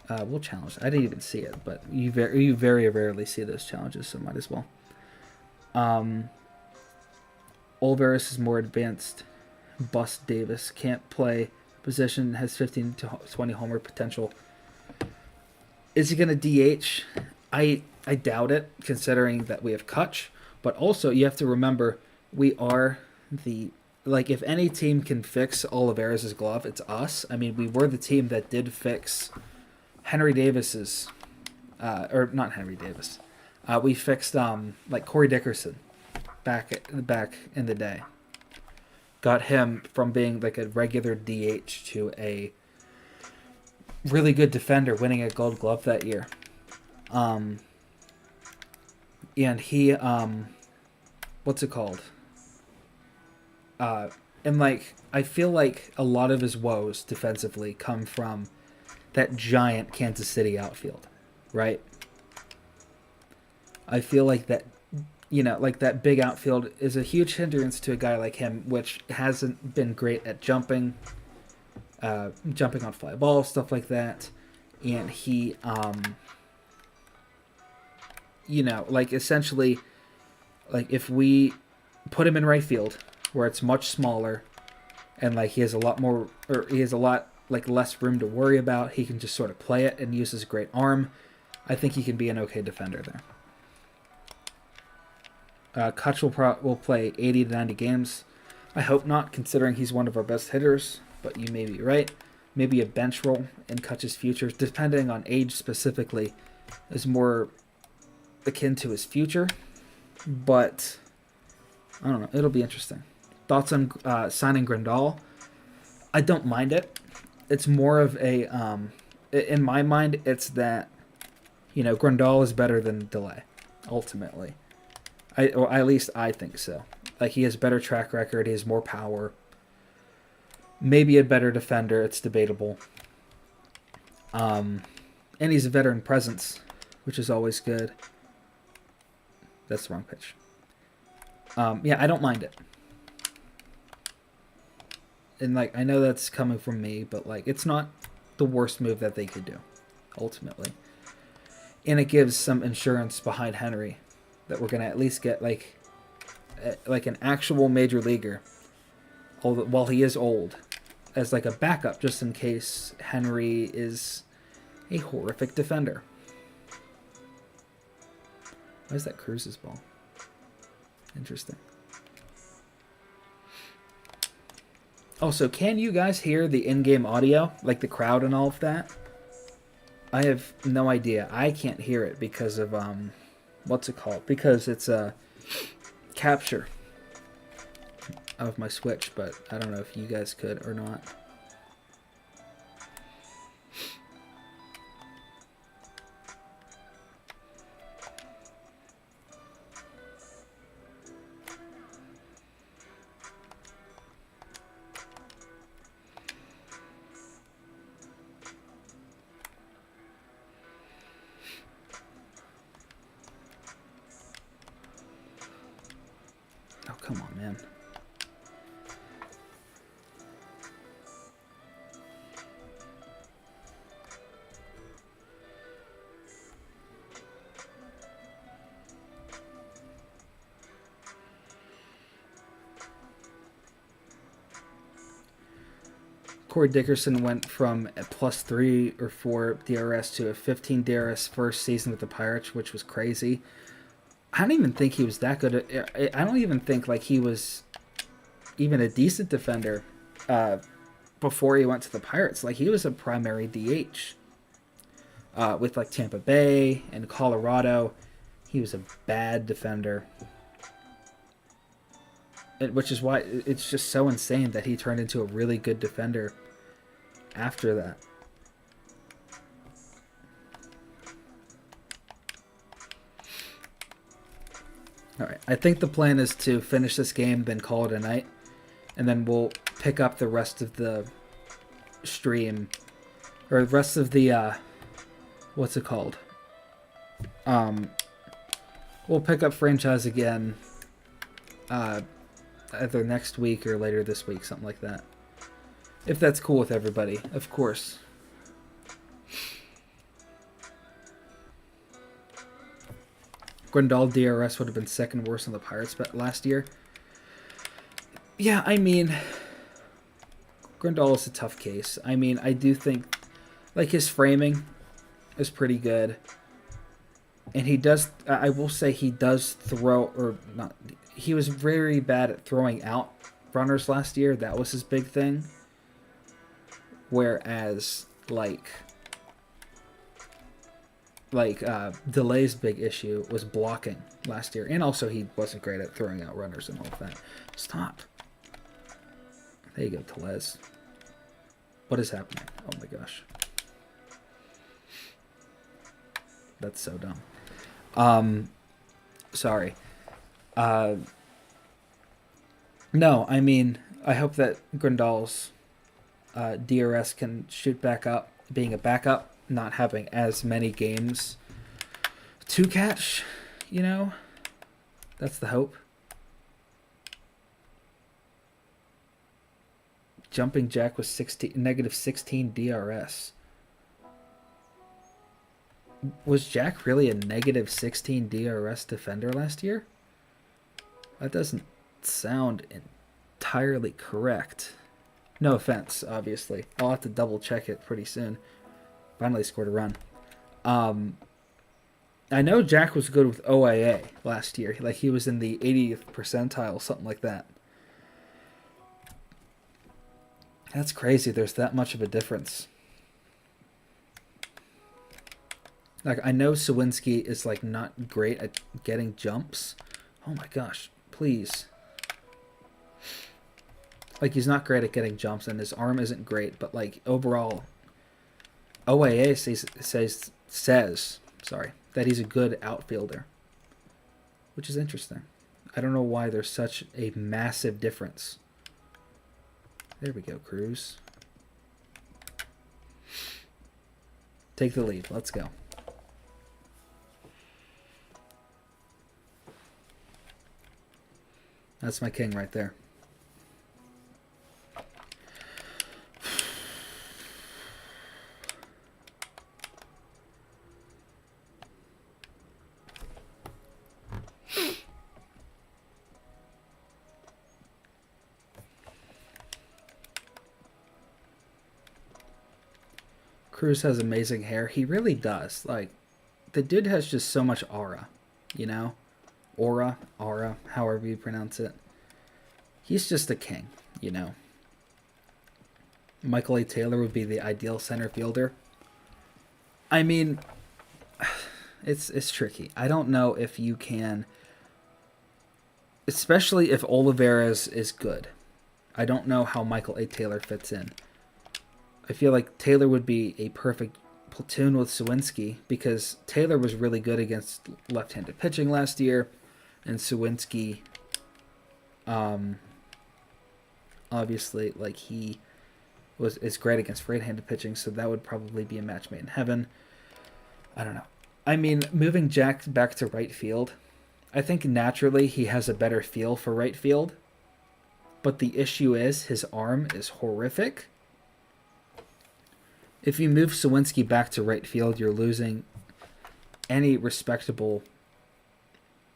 We'll challenge. I didn't even see it, but you very rarely see those challenges, so might as well. Olveris is more advanced. Bust Davis can't play position, has 15 to 20 homer potential. Is he going to DH? I doubt it, considering that we have Kutch. But also, you have to remember, we are the... Like, if any team can fix Oliveras' glove, it's us. I mean, we were the team that did fix Henry Davis's... or not Henry Davis. We fixed, like, Corey Dickerson back in the day. Got him from being, like, a regular DH to a really good defender, winning a Gold Glove that year. And he, what's it called? And, like, I feel like a lot of his woes defensively come from that giant Kansas City outfield, right? I feel like that, you know, like that big outfield is a huge hindrance to a guy like him, which hasn't been great at jumping on fly balls, stuff like that. And he, you know, like, essentially, like, if we put him in right field, where it's much smaller, and, like, he has a lot like, less room to worry about, he can just sort of play it and use his great arm. I think he can be an okay defender there. Kutch will play 80 to 90 games. I hope not, considering he's one of our best hitters, but you may be right. Maybe a bench role in Kutch's future, depending on age specifically, is more akin to his future. But, I don't know, it'll be interesting. Thoughts on signing Grandal? I don't mind it. It's more of a, in my mind, it's that, you know, Grandal is better than DeLay, ultimately. Or at least I think so. Like, he has better track record, he has more power. Maybe a better defender, it's debatable. And he's a veteran presence, which is always good. That's the wrong pitch. Yeah, I don't mind it. And, like, I know that's coming from me, but, like, it's not the worst move that they could do, ultimately. And it gives some insurance behind Henry that we're going to at least get, like an actual major leaguer, while he is old, as, like, a backup, just in case Henry is a horrific defender. Why is that Cruz's ball? Interesting. Also, can you guys hear the in-game audio? Like the crowd and all of that? I have no idea. I can't hear it because of, what's it called? Because it's a capture of my Switch, but I don't know if you guys could or not. Oh, come on, man. Corey Dickerson went from a +3 or 4 DRS to a 15 DRS first season with the Pirates, which was crazy. I don't even think he was that good. I don't even think, like, he was even a decent defender before he went to the Pirates. Like, he was a primary DH with, like, Tampa Bay and Colorado. He was a bad defender, which is why it's just so insane that he turned into a really good defender after that. Alright, I think the plan is to finish this game, then call it a night, and then we'll pick up the rest of the stream, or the rest of the, what's it called? We'll pick up franchise again, either next week or later this week, something like that. If that's cool with everybody, of course. Grandal DRS would have been second worst on the Pirates bet last year. Yeah, I mean, Grandal is a tough case. I mean, I do think, like, his framing is pretty good. And he does, I will say he does throw, or not, he was very bad at throwing out runners last year. That was his big thing. Whereas, Delay's big issue was blocking last year. And also he wasn't great at throwing out runners and all of that. Stop. There you go, Telez. What is happening? Oh my gosh. That's so dumb. Sorry. No, I mean, I hope that Grandal's DRS can shoot back up, being a backup, not having as many games to catch, you know? That's the hope. Jumping Jack was negative 16 DRS. Was Jack really a negative 16 DRS defender last year? That doesn't sound entirely correct. No offense, obviously. I'll have to double check it pretty soon. Finally scored a run. I know Jack was good with OIA last year. Like, he was in the 80th percentile, something like that. That's crazy. There's that much of a difference. Like, I know Sawinski is, like, not great at getting jumps. Oh my gosh, please. Like, he's not great at getting jumps, and his arm isn't great, but, like, overall, OAA says that he's a good outfielder, which is interesting. I don't know why there's such a massive difference. There we go, Cruz. Take the lead. Let's go. That's my king right there. Cruz has amazing hair. He really does. Like, the dude has just so much aura, you know? Aura, however you pronounce it. He's just a king, you know? Michael A. Taylor would be the ideal center fielder. I mean, it's tricky. I don't know if you can, especially if Olivares is good. I don't know how Michael A. Taylor fits in. I feel like Taylor would be a perfect platoon with Sawinski because Taylor was really good against left-handed pitching last year, and Sawinski, obviously, like, he is great against right-handed pitching, so that would probably be a match made in heaven. I don't know. I mean, moving Jack back to right field, I think naturally he has a better feel for right field, but the issue is his arm is horrific. If you move Sawinski back to right field, you're losing any respectable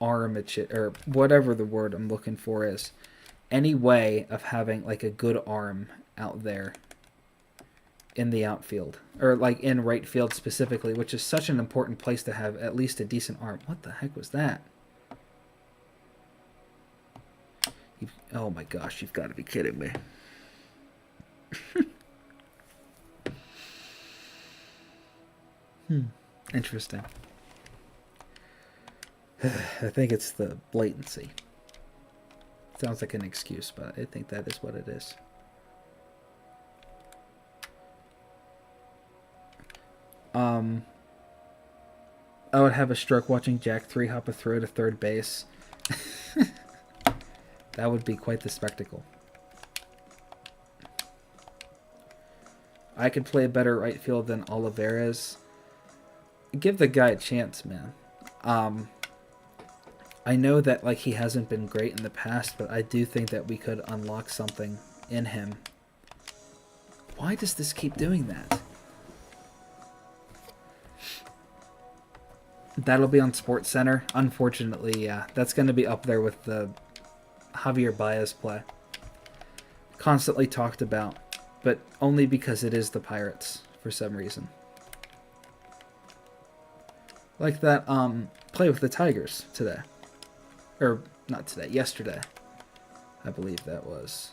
arm, or whatever the word I'm looking for is. Any way of having, like, a good arm out there in the outfield. Or, like, in right field specifically, which is such an important place to have at least a decent arm. What the heck was that? Oh my gosh, you've got to be kidding me. Interesting. I think it's the blatancy. Sounds like an excuse, but I think that is what it is. I would have a stroke watching Jack 3-hop a throw to third base. That would be quite the spectacle. I could play a better right field than Olivares. Give the guy a chance, man. I know that, like, he hasn't been great in the past, but I do think that we could unlock something in him Why does this keep doing that? That'll be on Sports Center. Unfortunately, yeah. That's going to be up there with the Javier Baez play. Constantly talked about, but only because it is the Pirates for some reason. Like that play with the Tigers today. Or, not today, yesterday. I believe that was.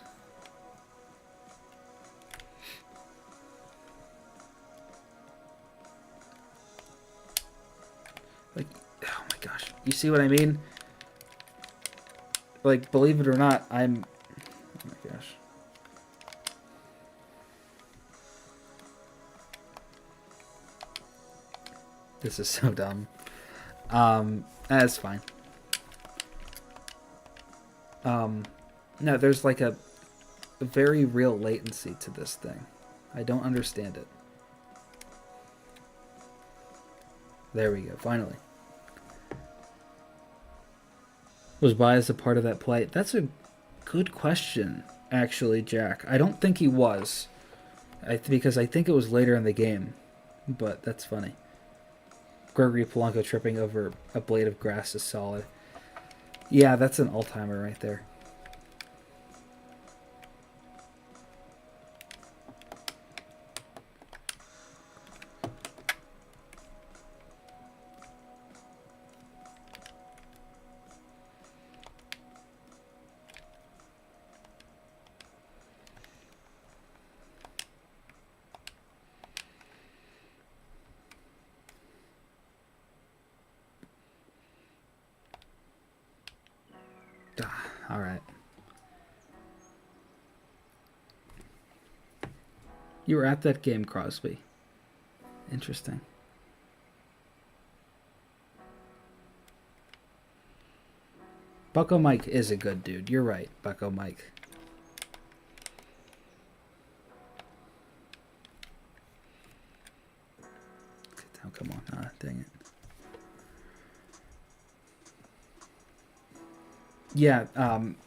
Like, oh my gosh. You see what I mean? Like, believe it or not, I'm... Oh my gosh. This is so dumb. That's fine. No, there's like a very real latency to this thing. I don't understand it. There we go, finally. Was Baez a part of that play? That's a good question, actually, Jack. I don't think he was. Because I think it was later in the game. But that's funny. Gregory Polanco tripping over a blade of grass is solid. Yeah, that's an all-timer right there. All right. You were at that game, Crosby. Interesting. Bucko Mike is a good dude. You're right, Bucko Mike. Oh, come on. Dang it. Yeah,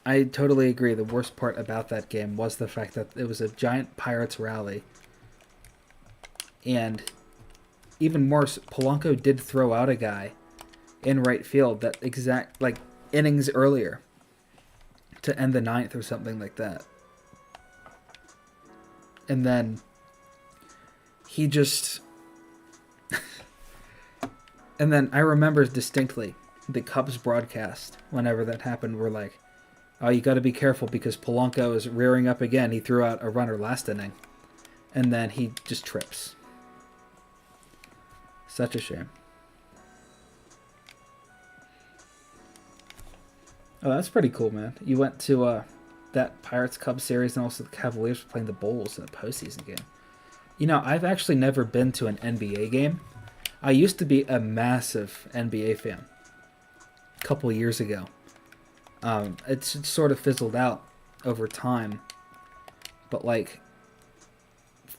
I totally agree. The worst part about that game was the fact that it was a giant Pirates rally. And even worse, Polanco did throw out a guy in right field that exact, like, innings earlier to end the ninth or something like that. And then he just... And then I remember distinctly the Cubs broadcast, whenever that happened, were like, oh, you got to be careful because Polanco is rearing up again. He threw out a runner last inning. And then he just trips. Such a shame. Oh, that's pretty cool, man. You went to that Pirates-Cubs series, and also the Cavaliers were playing the Bulls in a postseason game. You know, I've actually never been to an NBA game. I used to be a massive NBA fan a couple years ago. It's sort of fizzled out over time. But like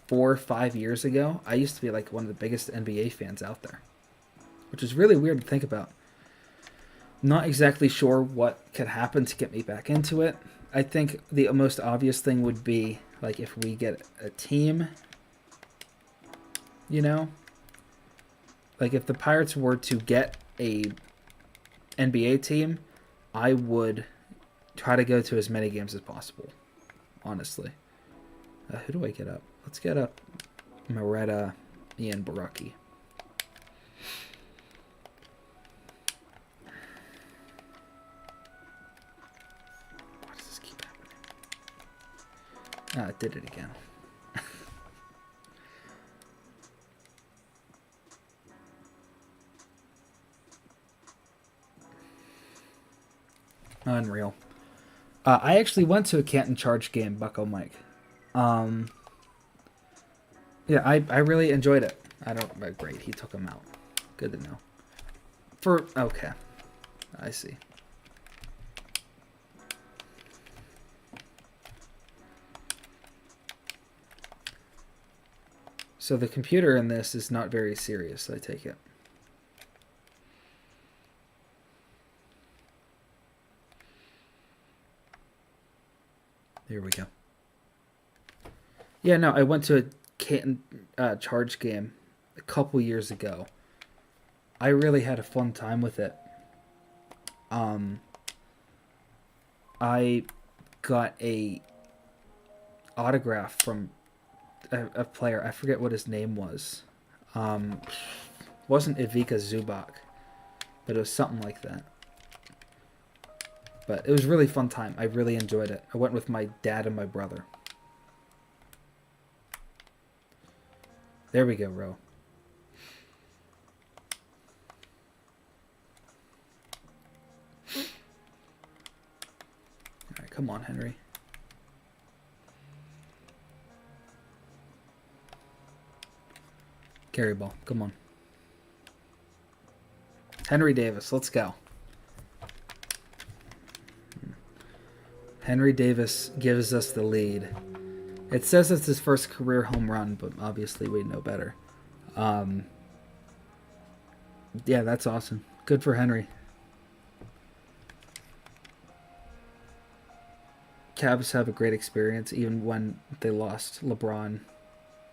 4 or 5 years ago, I used to be like one of the biggest NBA fans out there. Which is really weird to think about. Not exactly sure what could happen to get me back into it. I think the most obvious thing would be like if we get a team, you know? Like if the Pirates were to get a NBA team, I would try to go to as many games as possible, honestly. Who do I get up? Let's get up Moretta, Ian Baraki. Why does this keep happening? It did it again. Unreal. I actually went to a Canton Charge game, Bucko Mike. Yeah, I really enjoyed it. Great, he took him out. Good to know. Okay. I see. So the computer in this is not very serious, I take it. Here we go. Yeah, no, I went to a Canton Charge game a couple years ago. I really had a fun time with it. Um, I got a autograph from a player. I forget what his name was. Um, wasn't Ivica Zubac, but it was something like that. But it was a really fun time. I really enjoyed it. I went with my dad and my brother. There we go, Ro. Alright, come on, Henry. Carry ball. Come on. Henry Davis, let's go. Henry Davis gives us the lead. It says it's his first career home run, but obviously we know better. Yeah, that's awesome. Good for Henry. Cavs have a great experience, even when they lost LeBron.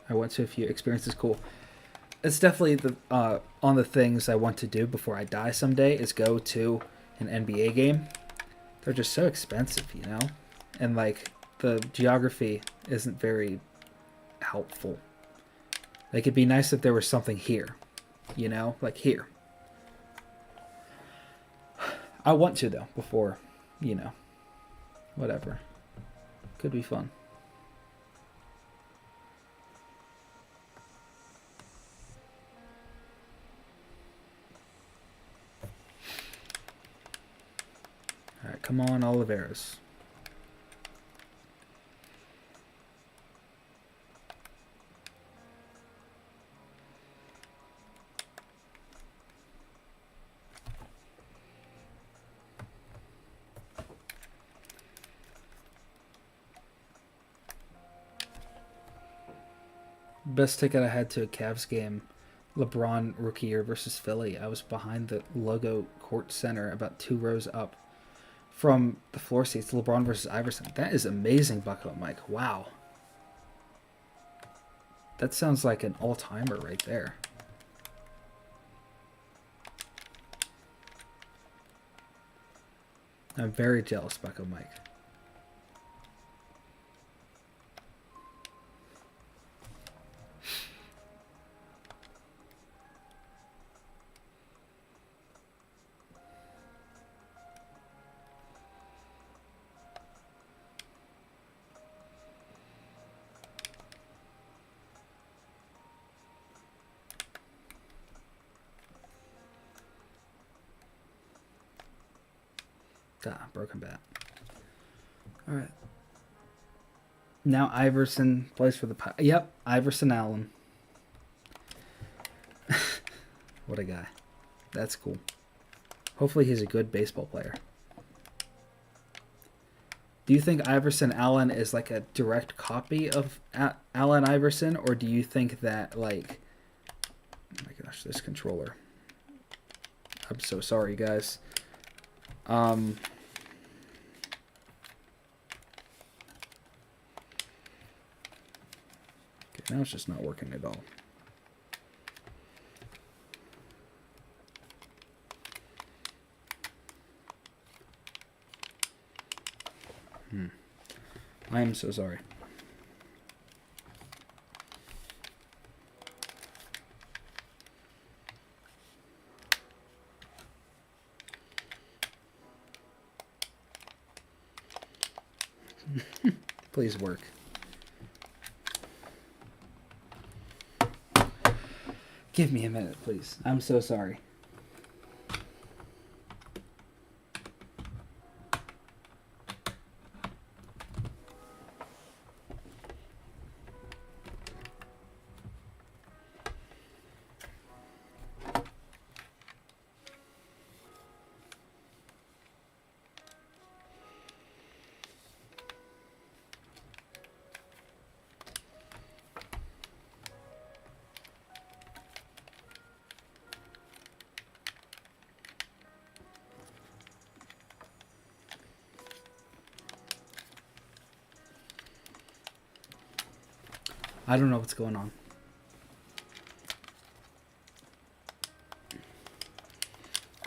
I went to a few experiences. Cool. It's definitely the on the things I want to do before I die someday is go to an NBA game. They're just so expensive, you know? And, like, the geography isn't very helpful. Like, it'd be nice if there was something here, you know? Like, here. I want to, though, before, you know, whatever. Could be fun. All right, come on, Oliveros. Best ticket I had to a Cavs game, LeBron rookie year versus Philly. I was behind the logo court center, about 2 rows up from the floor seats. LeBron versus Iverson. That is amazing, Bucko Mike. Wow. That sounds like an all-timer right there. I'm very jealous, Bucko Mike. Ah, broken bat. All right. Now Iverson plays for the... Yep, Iverson Allen. What a guy. That's cool. Hopefully he's a good baseball player. Do you think Iverson Allen is like a direct copy of Allen Iverson? Or do you think that, like... Oh my gosh, this controller. I'm so sorry, guys. Okay, now it's just not working at all. I am so sorry. Please work. Give me a minute, please. I'm so sorry. I don't know what's going on.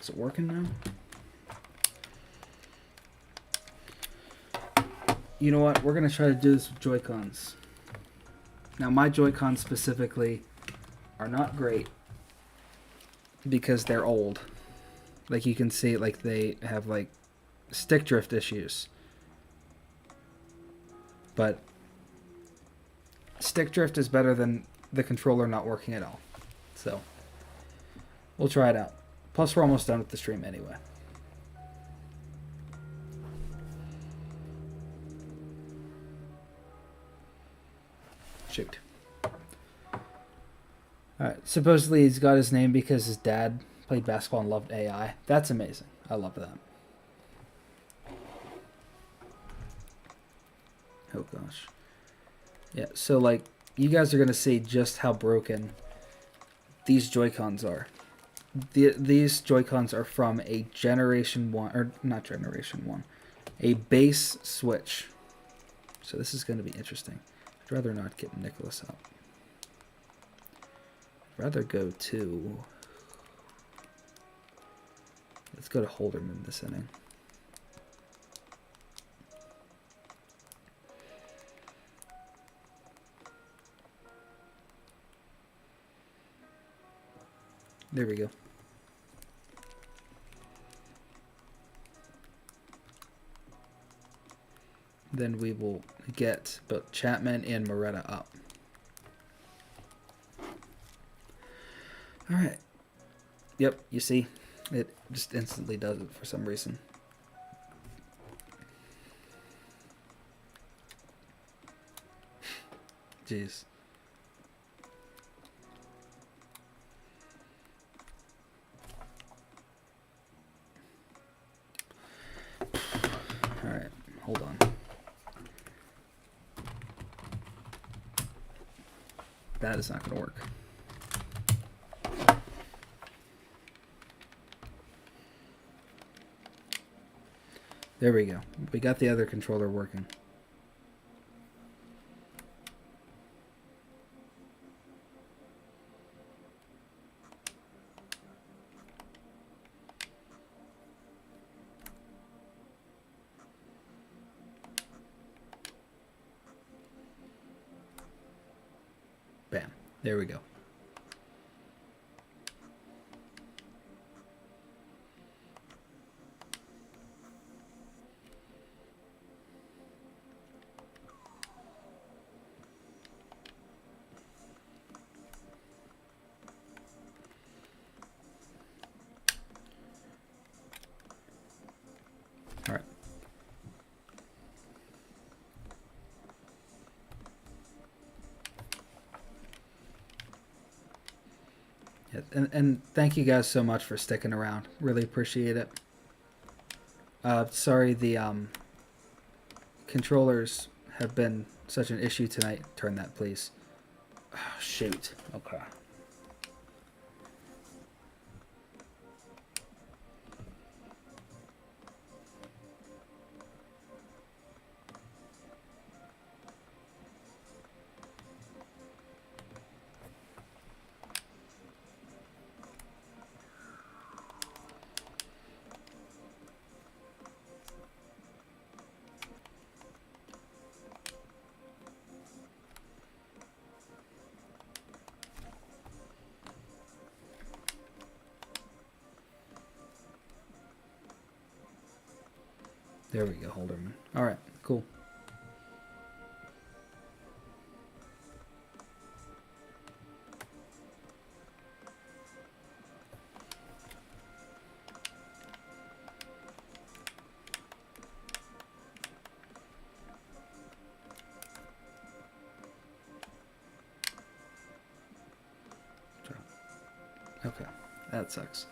Is it working now? You know what? We're going to try to do this with Joy-Cons. Now, my Joy-Cons specifically are not great because they're old. Like, you can see, like, they have, like, stick drift issues. But stick drift is better than the controller not working at all. So, we'll try it out. Plus, we're almost done with the stream anyway. Shoot. Alright, supposedly he's got his name because his dad played basketball and loved AI. That's amazing. I love that. Oh gosh. Yeah, so like, you guys are going to see just how broken these Joy-Cons are. These Joy-Cons are from a Generation 1, or not Generation 1, a base Switch. So this is going to be interesting. I'd rather not get Nicholas up. I'd rather go to... Let's go to Holderman this inning. There we go. Then we will get both Chapman and Moretta up. All right. Yep, you see, it just instantly does it for some reason. Jeez. All right, hold on. That is not going to work. There we go. We got the other controller working. Bam. There we go. All right. And thank you guys so much for sticking around. Really appreciate it. Sorry the controllers have been such an issue tonight. Turn that, please. Oh, shoot. Okay. There we go, Holderman. All right, cool. Okay, that sucks.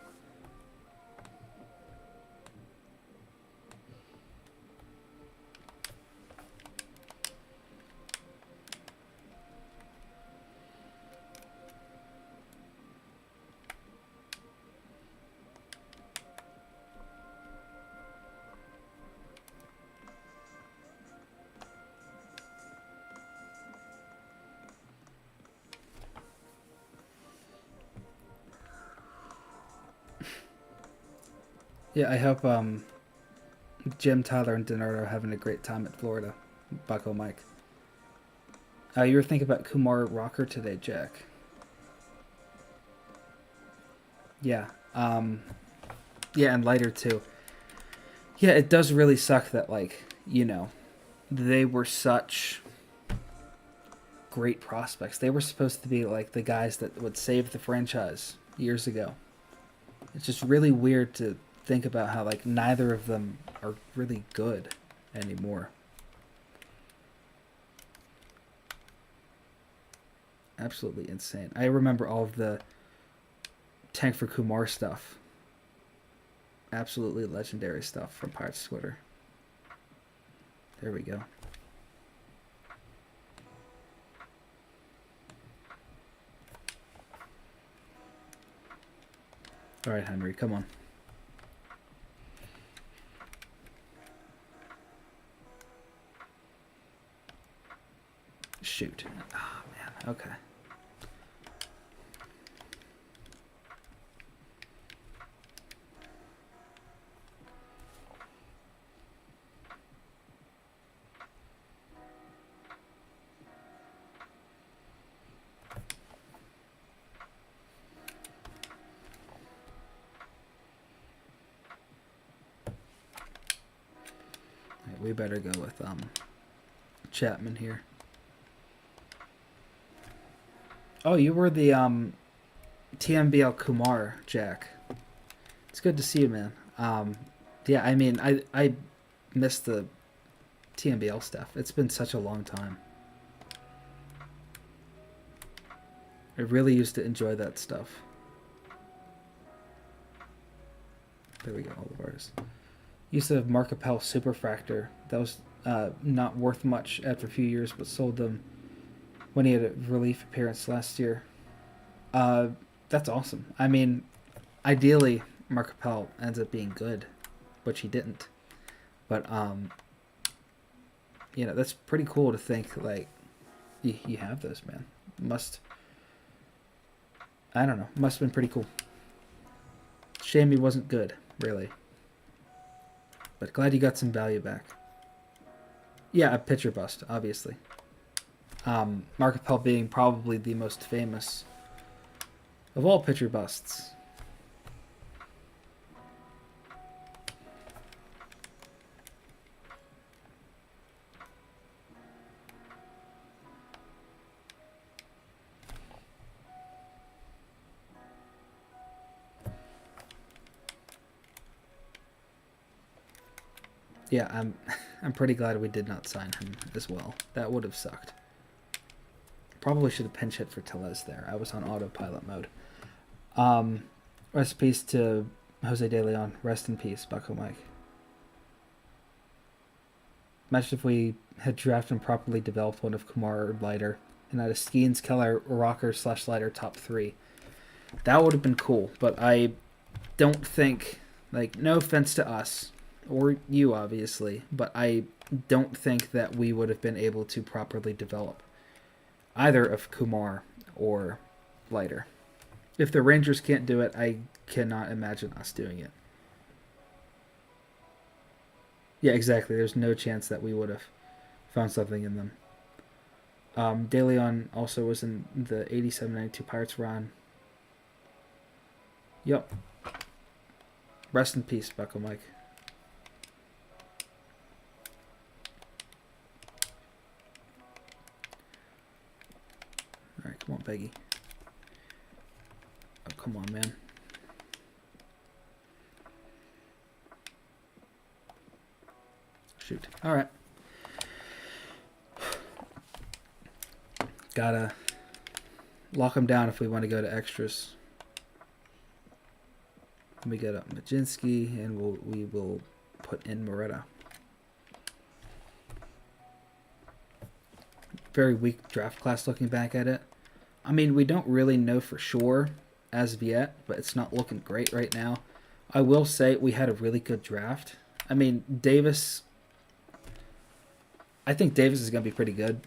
Yeah, I hope Jim, Tyler, and Denardo are having a great time at Florida. Bucko Mike. You were thinking about Kumar Rocker today, Jack. Yeah. Yeah, and Lighter too. Yeah, it does really suck that, like, you know, they were such great prospects. They were supposed to be like the guys that would save the franchise years ago. It's just really weird to think about how, like, neither of them are really good anymore. Absolutely insane. I remember all of the Tank for Kumar stuff. Absolutely legendary stuff from Pirates Twitter. There we go. All right, Henry, come on. Shoot. Oh, man. Okay. Right, we better go with Chapman here. Oh, you were the TMBL Kumar, Jack. It's good to see you, man. Yeah, I mean, I missed the TMBL stuff. It's been such a long time. I really used to enjoy that stuff. There we go, all of ours. Used to have Mark Appel Superfractor. That was not worth much after a few years, but sold them when he had a relief appearance last year. That's awesome. I mean, ideally, Mark Appel ends up being good, which he didn't. But, you know, that's pretty cool to think, like, you have those, man. I don't know. Must have been pretty cool. Shame he wasn't good, really. But glad you got some value back. Yeah, a pitcher bust, obviously. Mark Appel being probably the most famous of all pitcher busts. Yeah, I'm pretty glad we did not sign him as well. That would have sucked. Probably should have pinch hit for Tellez there. I was on autopilot mode. Rest in peace to Jose De Leon. Rest in peace, Bucko Mike. Imagine if we had drafted and properly developed one of Kumar or Lighter and had a Skeens, Keller, Rocker / Lighter top 3. That would have been cool, but I don't think, like, no offense to us, or you obviously, but I don't think that we would have been able to properly develop either of Kumar or Lighter. If the Rangers can't do it, I cannot imagine us doing it. Yeah, exactly. There's no chance that we would have found something in them. De Leon also was in the 87-92 Pirates run. Yep. Rest in peace, Bucko Mike. Alright, come on, Peggy. Oh, come on, man. Shoot. Alright. Gotta lock them down if we want to go to extras. Let me get up Majinski, and we will put in Moretta. Very weak draft class looking back at it. I mean, we don't really know for sure as of yet, but it's not looking great right now. I will say we had a really good draft. I mean, Davis, I think Davis is going to be pretty good.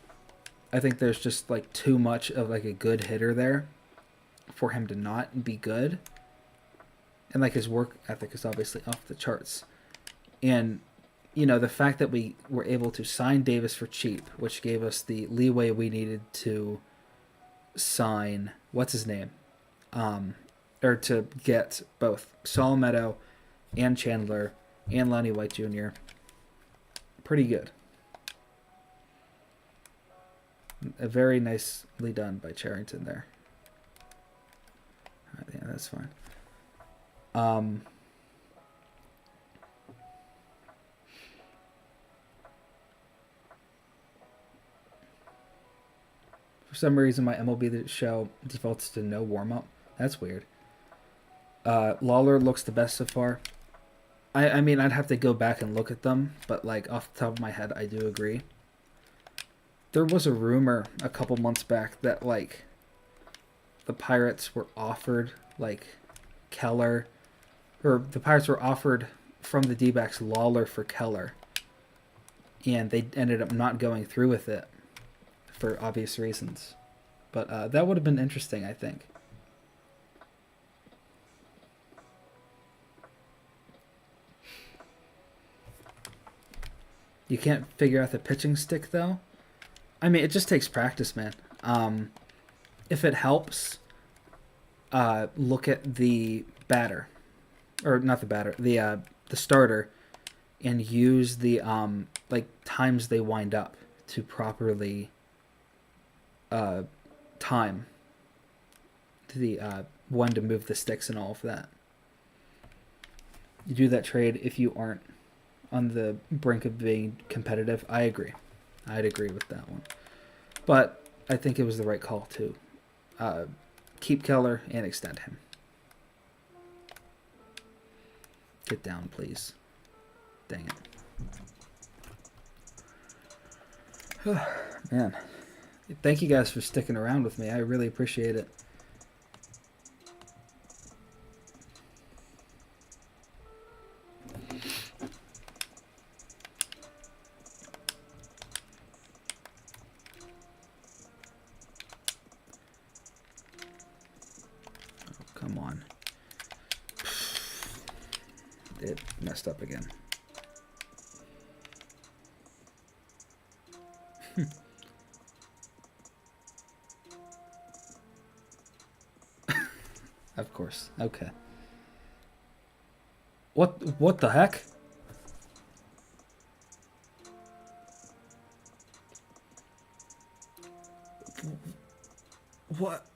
I think there's just, like, too much of, like, a good hitter there for him to not be good. and like his work ethic is obviously off the charts. And the fact that we were able to sign Davis for cheap, which gave us the leeway we needed to sign what's his name, or to get both Solometo and Chandler and Lonnie White Jr. Pretty good. Very nicely done by Charrington there. All right, yeah, that's fine. For some reason, my MLB The Show defaults to no warm-up. That's weird. Lawler looks the best so far. I mean, I'd have to go back and look at them, but like off the top of my head, I do agree. There was a rumor a couple months back that like the Pirates were offered like Keller, or the Pirates were offered from the D-backs Lawler for Keller, and they ended up not going through with it for obvious reasons. But that would have been interesting, I think. You can't figure out the pitching stick, though? I mean, it just takes practice, man. If it helps, look at the batter. Or not the batter, the starter, and use the like times they wind up to properly time the when to move the sticks and all of that. You do that trade if you aren't on the brink of being competitive. I agree. I'd agree with that one. But I think it was the right call to keep Keller and extend him. Get down, please. Dang it. Man. Thank you guys for sticking around with me. I really appreciate it. Come on. It messed up again. Of course. Okay. What the heck? What?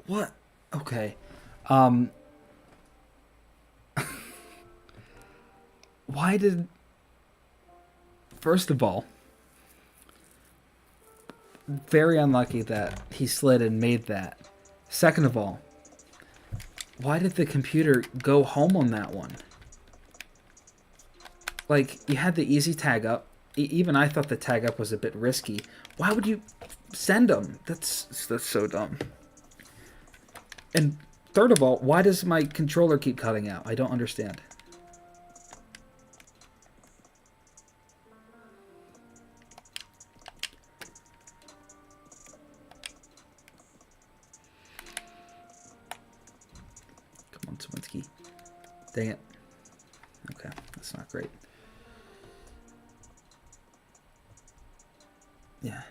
What? Okay. Why did... First of all, very unlucky that he slid and made that. Second of all, why did the computer go home on that one? Like, you had the easy tag up. Even I thought the tag up was a bit risky. Why would you send him? That's so dumb. And third of all, why does my controller keep cutting out? I don't understand. Come on, Swinsky. Dang it. Okay, that's not great. Yeah.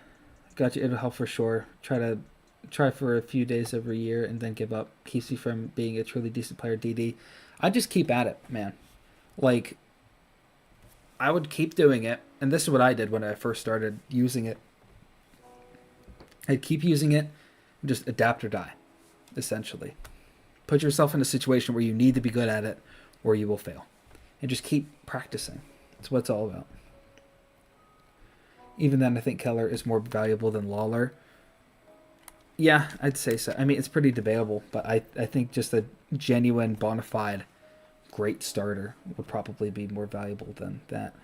Gotcha, it'll help for sure. Try for a few days every year and then give up. Keeps you from being a truly decent player, DD. I just keep at it, man. Like, I would keep doing it, and this is what I did when I first started using it. I'd keep using it, and just adapt or die, essentially. Put yourself in a situation where you need to be good at it, or you will fail. And just keep practicing. That's what it's all about. Even then, I think Keller is more valuable than Lawler. Yeah, I'd say so. I mean, it's pretty debatable, but I think just a genuine, bona fide, great starter would probably be more valuable than that.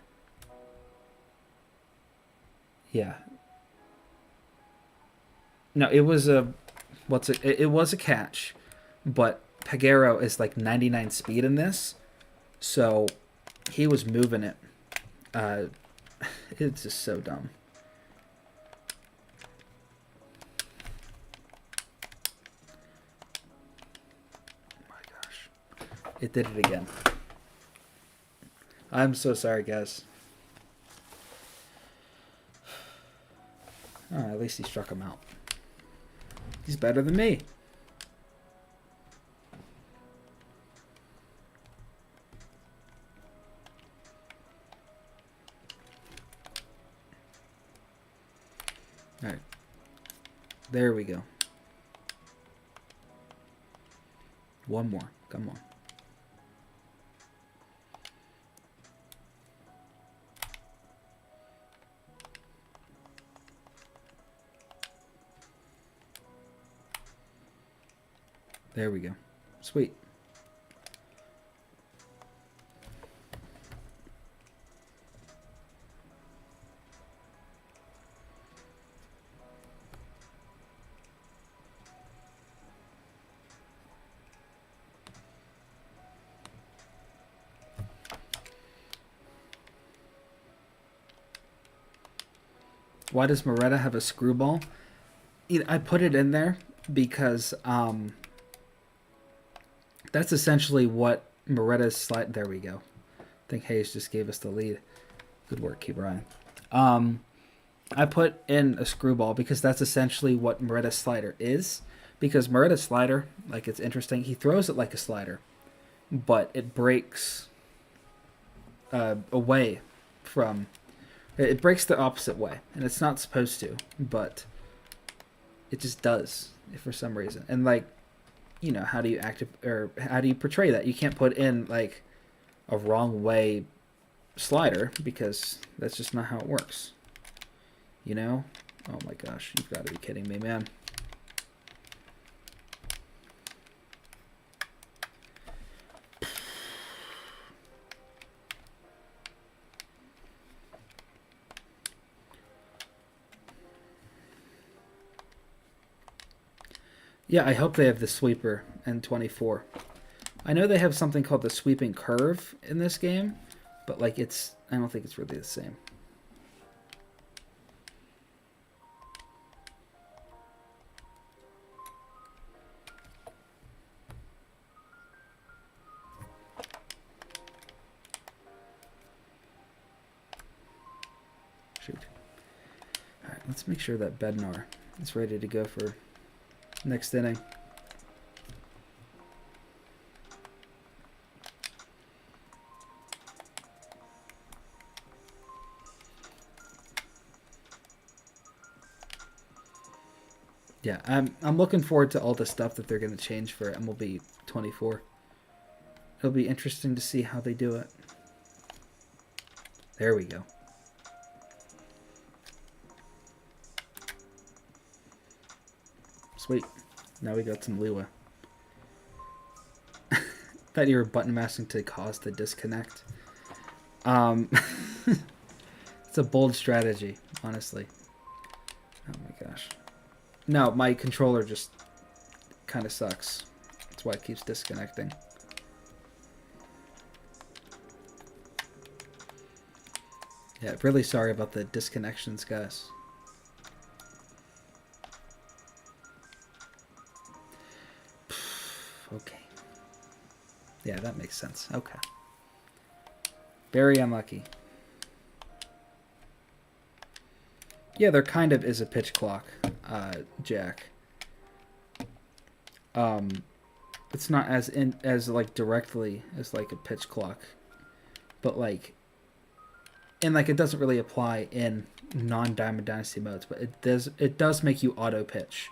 Yeah. No, it was a... It was a catch, but Peguero is like 99 speed in this, so he was moving it. It's just so dumb. It did it again. I'm so sorry, guys. Oh, at least he struck him out. He's better than me. All right. There we go. One more. Come on. There we go. Sweet. Why does Moretta have a screwball? I put it in there because that's essentially what Moretta's slide. There we go. I think Hayes just gave us the lead. Good work, Key Brian. I put in a screwball because that's essentially what Moretta's slider is. Because Moretta's slider, like, it's interesting. He throws it like a slider, but it breaks away from. It breaks the opposite way, and it's not supposed to, but it just does for some reason. And like, how do you how do you portray that? You can't put in like a wrong way slider because that's just not how it works. Oh my gosh, you've got to be kidding me, man. Yeah, I hope they have the sweeper in 24. I know they have something called the sweeping curve in this game, but like I don't think it's really the same. Shoot. All right, let's make sure that Bednar is ready to go for next inning. Yeah, I'm looking forward to all the stuff that they're going to change for MLB 24. It'll be interesting to see how they do it. There we go. Sweet. Now we got some leeway. Thought you were button mashing to cause the disconnect. It's a bold strategy, honestly. Oh my gosh. No, my controller just kind of sucks. That's why it keeps disconnecting. Yeah, really sorry about the disconnections, guys. Okay. Yeah, that makes sense. Okay. Very unlucky. Yeah, there kind of is a pitch clock, Jack. It's not as like directly as like a pitch clock, but like, and like it doesn't really apply in non-Diamond Dynasty modes, but it does make you auto pitch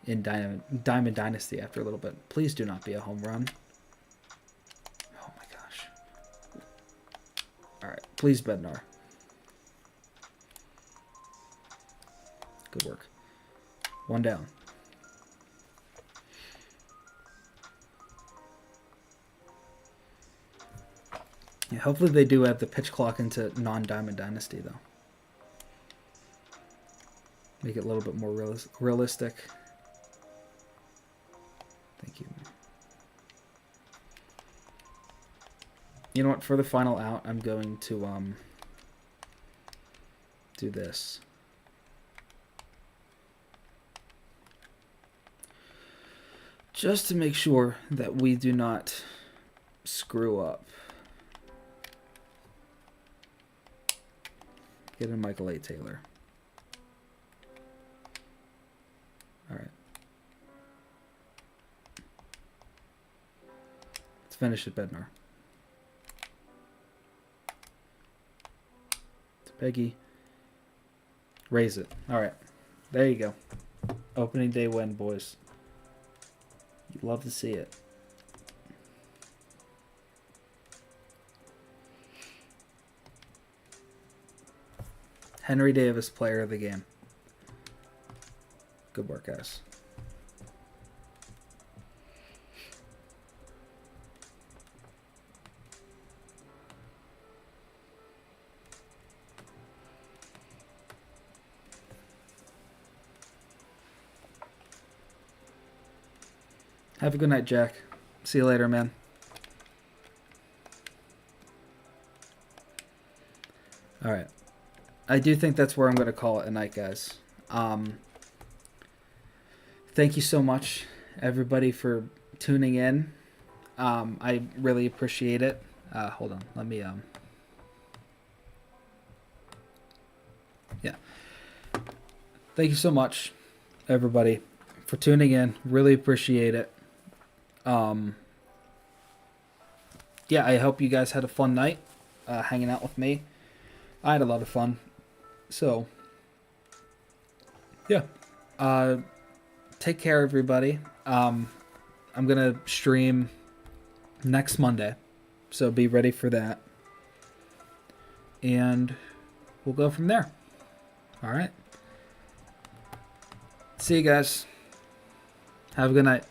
in Diamond Dynasty after a little bit. Please do not be a home run. Oh my gosh. All right, please Bednar. Good work. One down. Yeah, hopefully they do add the pitch clock into non-Diamond Dynasty, though. Make it a little bit more realistic. Thank you. You know what? For the final out, I'm going to do this. Just to make sure that we do not screw up. Get in Michael A. Taylor. All right. Let's finish at Bednar. It's Peggy. Raise it. All right. There you go. Opening day win, boys. You'd love to see it. Henry Davis, player of the game. Good work, guys. Have a good night, Jack. See you later, man. All right. I do think that's where I'm going to call it a night, guys. Thank you so much, everybody, for tuning in. I really appreciate it. Hold on. Let me... Yeah. Thank you so much, everybody, for tuning in. Really appreciate it. Yeah, I hope you guys had a fun night hanging out with me. I had a lot of fun. So, yeah. Take care, everybody. I'm going to stream next Monday. So be ready for that. And we'll go from there. All right. See you guys. Have a good night.